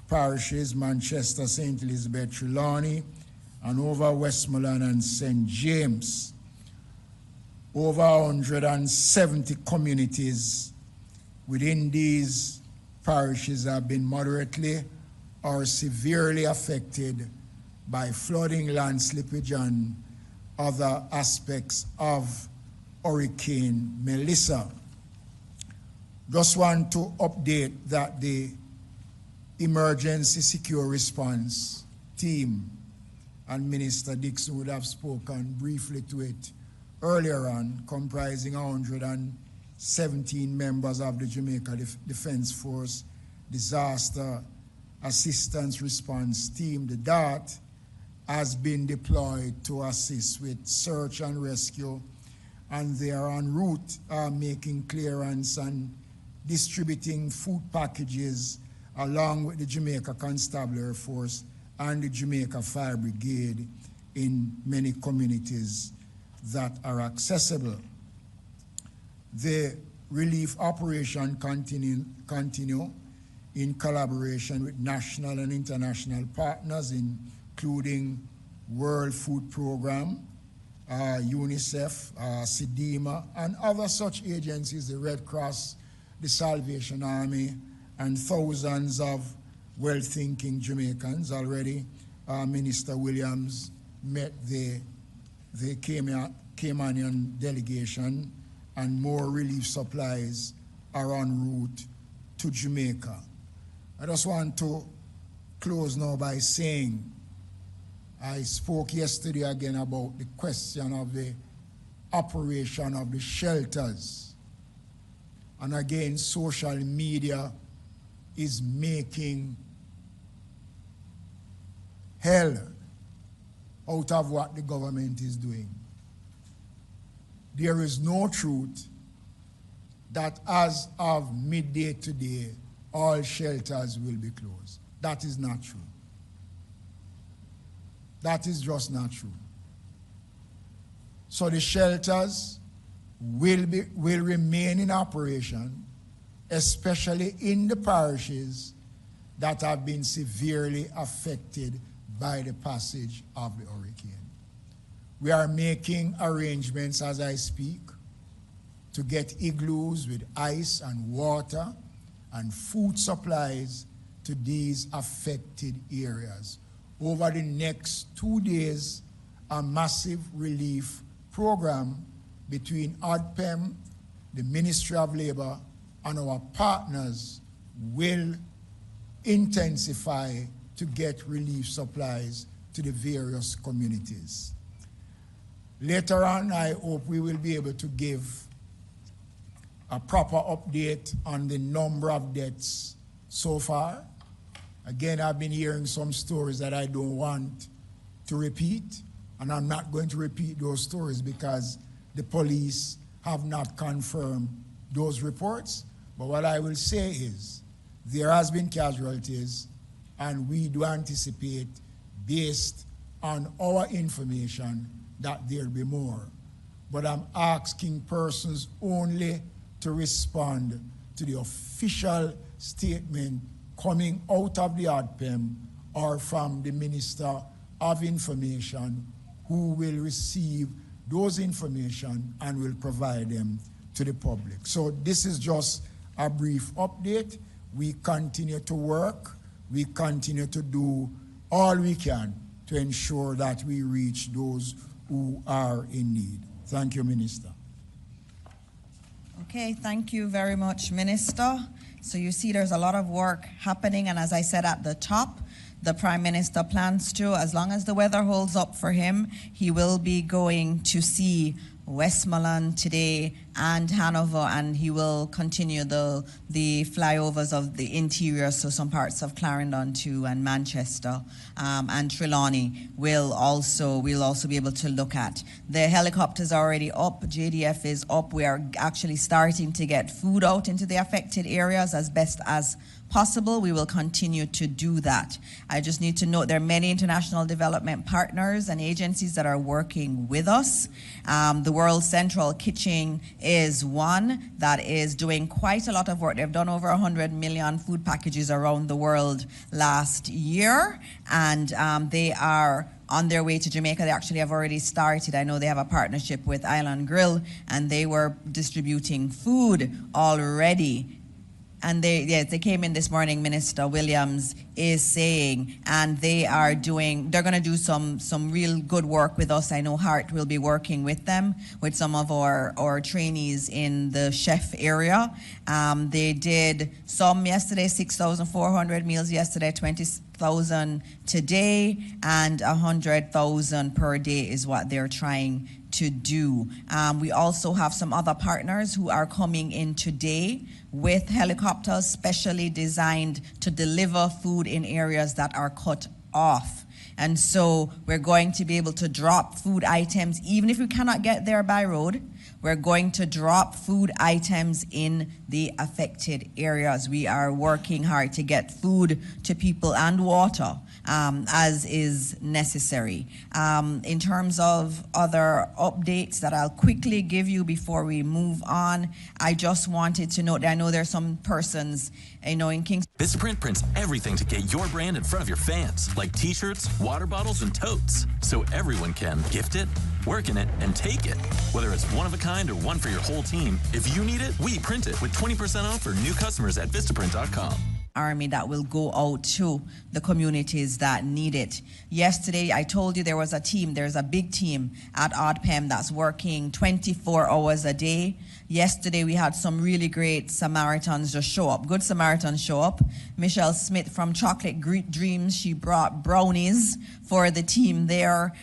Speaker 13: parishes: Manchester, St. Elizabeth, Trelawney, and over Westmoreland and St. James. Over 170 communities within these parishes have been moderately or severely affected by flooding, land slippage, and other aspects of Hurricane Melissa. Just want to update that the Emergency Secure Response Team, and Minister Dixon would have spoken briefly to it earlier on, comprising 117 members of the Jamaica Defense Force Disaster Assistance Response Team, the DART, has been deployed to assist with search and rescue, and they are en route making clearance and distributing food packages along with the Jamaica Constabulary Force and the Jamaica Fire Brigade in many communities that are accessible. The relief operation continue in collaboration with national and international partners, including World Food Program, UNICEF, SIDEMA, and other such agencies, the Red Cross, the Salvation Army, and thousands of well-thinking Jamaicans. Already, Minister Williams met the Caymanian delegation, and more relief supplies are en route to Jamaica. I just want to close now by saying I spoke yesterday again about the question of the operation of the shelters. And again, social media is making hell out of what the government is doing. There is no truth that as of midday today, all shelters will be closed. That is not true. That is just not true. So the shelters will remain in operation, especially in the parishes that have been severely affected by the passage of the hurricane. We are making arrangements as I speak to get igloos with ice and water and food supplies to these affected areas. Over the next 2 days, a massive relief program between ODPEM, the Ministry of Labor, and our partners will intensify to get relief supplies to the various communities. Later on, I hope we will be able to give a proper update on the number of deaths so far. Again, I've been hearing some stories that I don't want to repeat, and I'm not going to repeat those stories because the police have not confirmed those reports. But what I will say is there has been casualties, and we do anticipate, based on our information, that there'll be more. But I'm asking persons only to respond to the official statement coming out of the ODPEM or from the Minister of Information, who will receive those information and will provide them to the public. So this is just a brief update. We continue to work. We continue to do all we can to ensure that we reach those who are in need. Thank you, Minister.
Speaker 3: Okay, thank you very much, Minister. So you see there's a lot of work happening, and as I said at the top, the Prime Minister plans to, as long as the weather holds up for him, he will be going to see Westmoreland today and Hanover, and he will continue the flyovers of the interior, so some parts of Clarendon too, and Manchester, and Trelawney we'll also be able to look at. The helicopters are already up, JDF is up. We are actually starting to get food out into the affected areas as best as possible. We will continue to do that. I just need to note there are many international development partners and agencies that are working with us. The World Central Kitchen is one that is doing quite a lot of work. They've done over 100 million food packages around the world last year, and they are on their way to Jamaica. They actually have already started. I know they have a partnership with Island Grill, and they were distributing food already And they came in this morning, Minister Williams is saying, and they're going to do some real good work with us. I know Hart will be working with them, with some of our trainees in the chef area. They did some yesterday, 6,400 meals yesterday, 20,000 today, and 100,000 per day is what they're trying to do. We also have some other partners who are coming in today with helicopters specially designed to deliver food in areas that are cut off. And so we're going to be able to drop food items, even if we cannot get there by road. We're going to drop food items in the affected areas. We are working hard to get food to people and water as is necessary. In terms of other updates that I'll quickly give you before we move on, I just wanted to note that I know there's some persons in Kingston.
Speaker 14: Vistaprint prints everything to get your brand in front of your fans, like t-shirts, water bottles, and totes, so everyone can gift it, work in it, and take it. Whether it's one of a kind or one for your whole team, if you need it, we print it with 20% off for new customers at Vistaprint.com.
Speaker 3: Army that will go out to the communities that need it. Yesterday, I told you there's a big team at ODPEM that's working 24 hours a day. Yesterday, we had some really great Samaritans just show up. Good Samaritans show up. Michelle Smith from Chocolate Dreams, she brought brownies for the team there.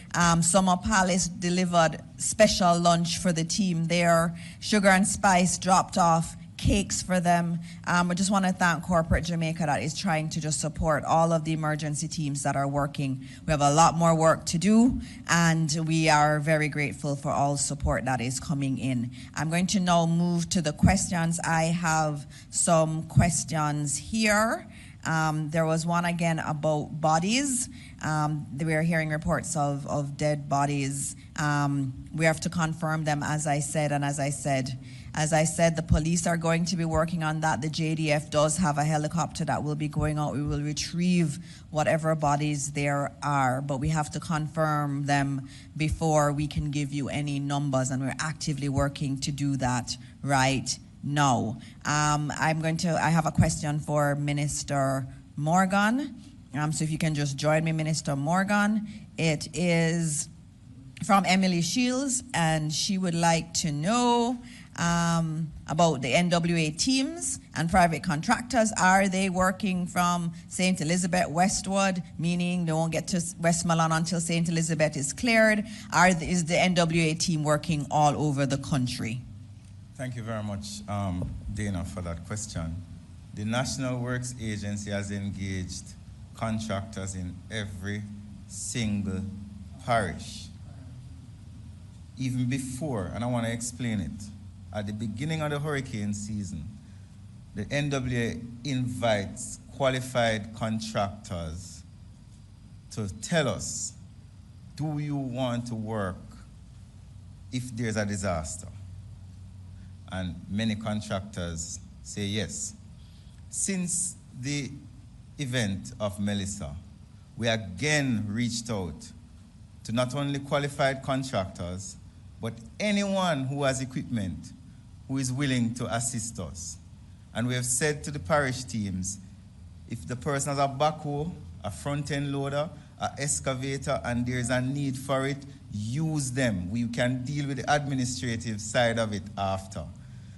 Speaker 3: Summer Palace delivered special lunch for the team there. Sugar and Spice dropped off cakes for them. I just want to thank Corporate Jamaica that is trying to just support all of the emergency teams that are working. We have a lot more work to do, and we are very grateful for all support that is coming in. I'm going to now move to the questions. I have some questions here. There was one again about bodies. We are hearing reports of dead bodies. We have to confirm them, as I said, the police are going to be working on that. The JDF does have a helicopter that will be going out. We will retrieve whatever bodies there are, but we have to confirm them before we can give you any numbers, and we're actively working to do that right now. I have a question for Minister Morgan. So if you can just join me, Minister Morgan. It is from Emily Shields, and she would like to know about the NWA teams and private contractors. Are they working from St. Elizabeth westward, meaning they won't get to Westmoreland until St. Elizabeth is cleared? Is the NWA team working all over the country?
Speaker 6: Thank you very much, Dana, for that question. The National Works Agency has engaged contractors in every single parish. Even before, and I want to explain it, at the beginning of the hurricane season, the NWA invites qualified contractors to tell us, do you want to work if there's a disaster? And many contractors say yes. Since the event of Melissa, we again reached out to not only qualified contractors, but anyone who has equipment who is willing to assist us. And we have said to the parish teams, if the person has a backhoe, a front-end loader, an excavator, and there's a need for it, use them. We can deal with the administrative side of it after.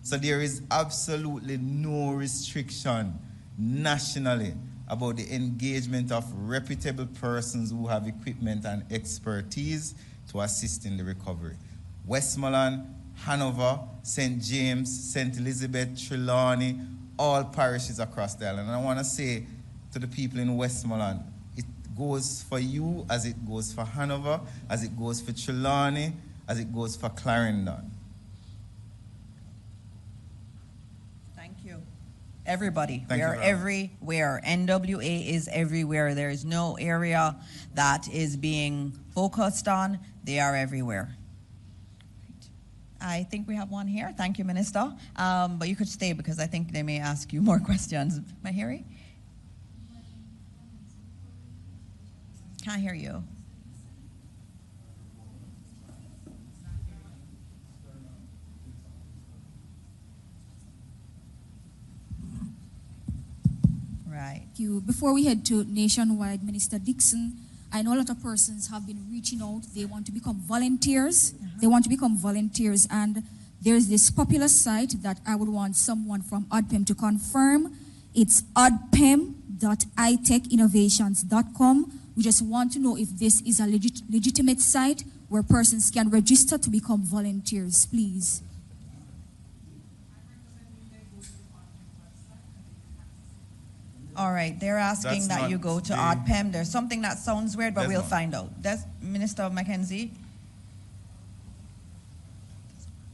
Speaker 6: So there is absolutely no restriction nationally about the engagement of reputable persons who have equipment and expertise to assist in the recovery. Westmoreland, Hanover, St. James, St. Elizabeth, Trelawney, all parishes across the island. And I want to say to the people in Westmoreland, it goes for you as it goes for Hanover, as it goes for Trelawney, as it goes for Clarendon.
Speaker 3: Thank you. Everybody.
Speaker 6: Thank
Speaker 3: we
Speaker 6: you
Speaker 3: are
Speaker 6: very much.
Speaker 3: everywhere. NWA is everywhere. There is no area that is being focused on. They are everywhere. I think we have one here. Thank you, Minister. But you could stay because I think they may ask you more questions. Mahiri? Can't hear you.
Speaker 15: Thank you. Before we head to nationwide, Minister Dixon, I know a lot of persons have been reaching out. They want to become volunteers. They want to become volunteers. And there's this popular site that I would want someone from ODPEM to confirm. It's odpem.itechinnovations.com. We just want to know if this is a legitimate site where persons can register to become volunteers, please.
Speaker 3: All right, they're asking that you go to ODPEM. There's something that sounds weird, but we'll find out. That's Minister Mackenzie.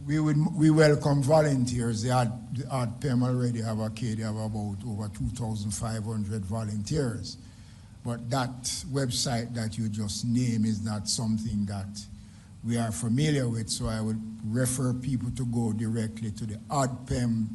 Speaker 13: We welcome volunteers. The ODPEM already have they have about over 2,500 volunteers. But that website that you just named is not something that we are familiar with, so I would refer people to go directly to the ODPEM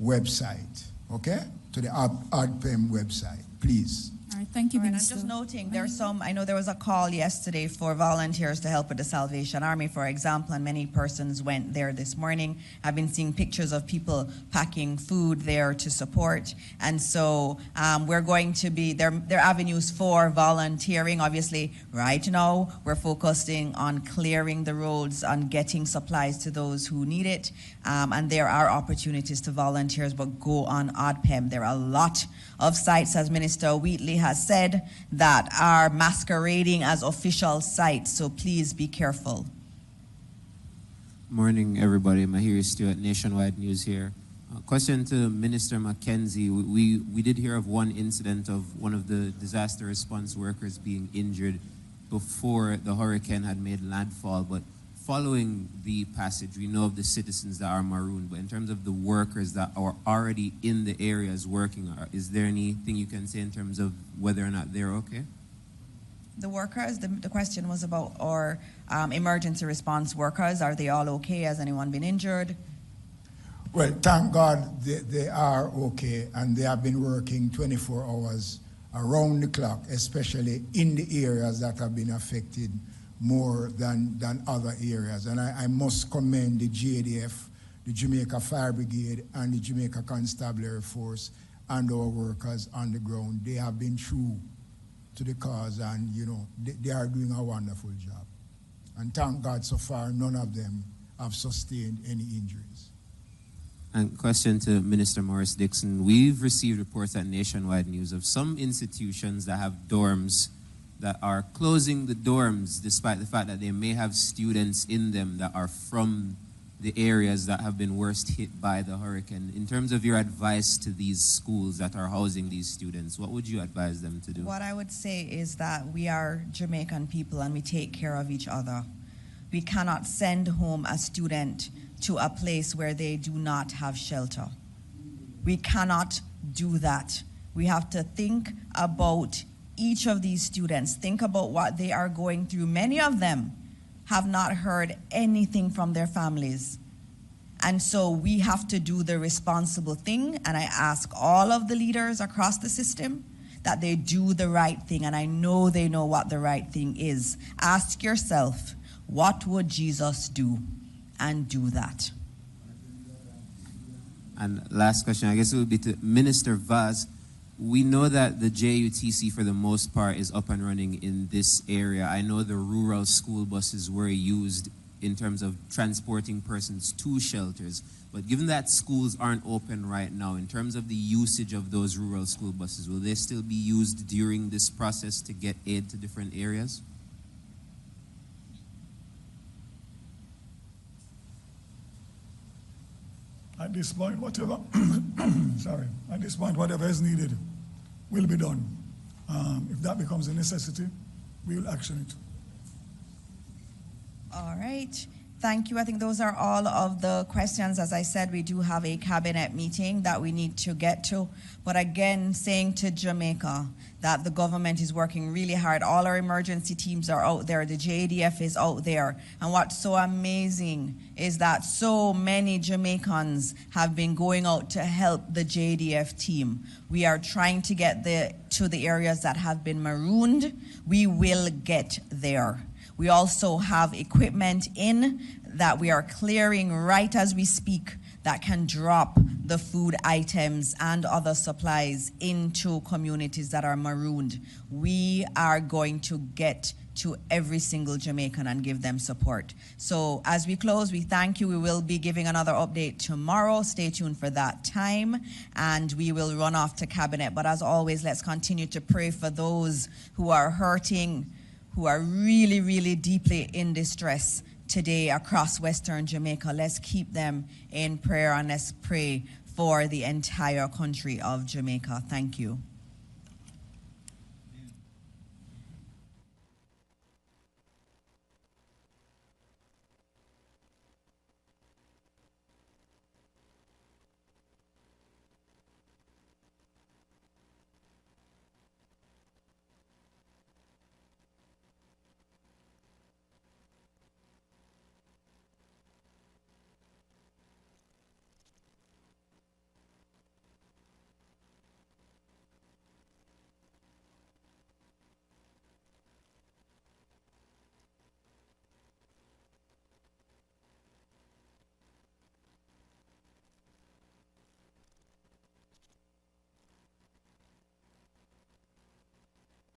Speaker 13: website, okay? To the ODPEM website, please.
Speaker 15: All right, thank you, Minister.
Speaker 3: I'm just noting, there's I know there was a call yesterday for volunteers to help with the Salvation Army, for example, and many persons went there this morning. I've been seeing pictures of people packing food there to support, and so we're going to be, there are avenues for volunteering. Obviously, right now, we're focusing on clearing the roads, on getting supplies to those who need it, and there are opportunities to volunteers, but go on ODPEM. There are a lot of sites, as Minister Wheatley has said, that are masquerading as official sites, so please be careful.
Speaker 16: Morning, everybody. Mahiri Stewart, Nationwide News here. Question to Minister Mackenzie. We did hear of one incident of one of the disaster response workers being injured before the hurricane had made landfall, but following the passage, we know of the citizens that are marooned, but in terms of the workers that are already in the areas working, is there anything you can say in terms of whether or not they're okay?
Speaker 3: The workers, the question was about our emergency response workers. Are they all okay? Has anyone been injured?
Speaker 13: Well, thank God they are okay, and they have been working 24 hours around the clock, especially in the areas that have been affected more than other areas. And I must commend the JDF, the Jamaica Fire Brigade, and the Jamaica Constabulary Force, and our workers on the ground. They have been true to the cause, and they are doing a wonderful job. And thank God so far, none of them have sustained any injuries.
Speaker 16: And question to Minister Morris Dixon. We've received reports at Nationwide News of some institutions that have dorms that are closing the dorms despite the fact that they may have students in them that are from the areas that have been worst hit by the hurricane. In terms of your advice to these schools that are housing these students, what would you advise them to do?
Speaker 3: What I would say is that we are Jamaican people and we take care of each other. We cannot send home a student to a place where they do not have shelter. We cannot do that. We have to think about each of these students, think about what they are going through. Many of them have not heard anything from their families. And so we have to do the responsible thing, and I ask all of the leaders across the system that they do the right thing, and I know they know what the right thing is. Ask yourself, what would Jesus do? And do that.
Speaker 16: And last question, I guess it would be to Minister Vaz. We know that the JUTC, for the most part, is up and running in this area. I know the rural school buses were used in terms of transporting persons to shelters. But given that schools aren't open right now, in terms of the usage of those rural school buses, will they still be used during this process to get aid to different areas?
Speaker 1: At this point, whatever, at this point, whatever is needed will be done. If that becomes a necessity, we will action it.
Speaker 3: All right. Thank you. I think those are all of the questions. As I said, we do have a cabinet meeting that we need to get to. But again, saying to Jamaica that the government is working really hard. All our emergency teams are out there. The JDF is out there. And what's so amazing is that so many Jamaicans have been going out to help the JDF team. We are trying to get to the areas that have been marooned. We will get there. We also have equipment in that we are clearing right as we speak that can drop the food items and other supplies into communities that are marooned. We are going to get to every single Jamaican and give them support. So as we close, we thank you. We will be giving another update tomorrow. Stay tuned for that time, and we will run off to Cabinet. But as always, let's continue to pray for those who are hurting, who are really, really deeply in distress today across Western Jamaica. Let's keep them in prayer, and let's pray for the entire country of Jamaica. Thank you.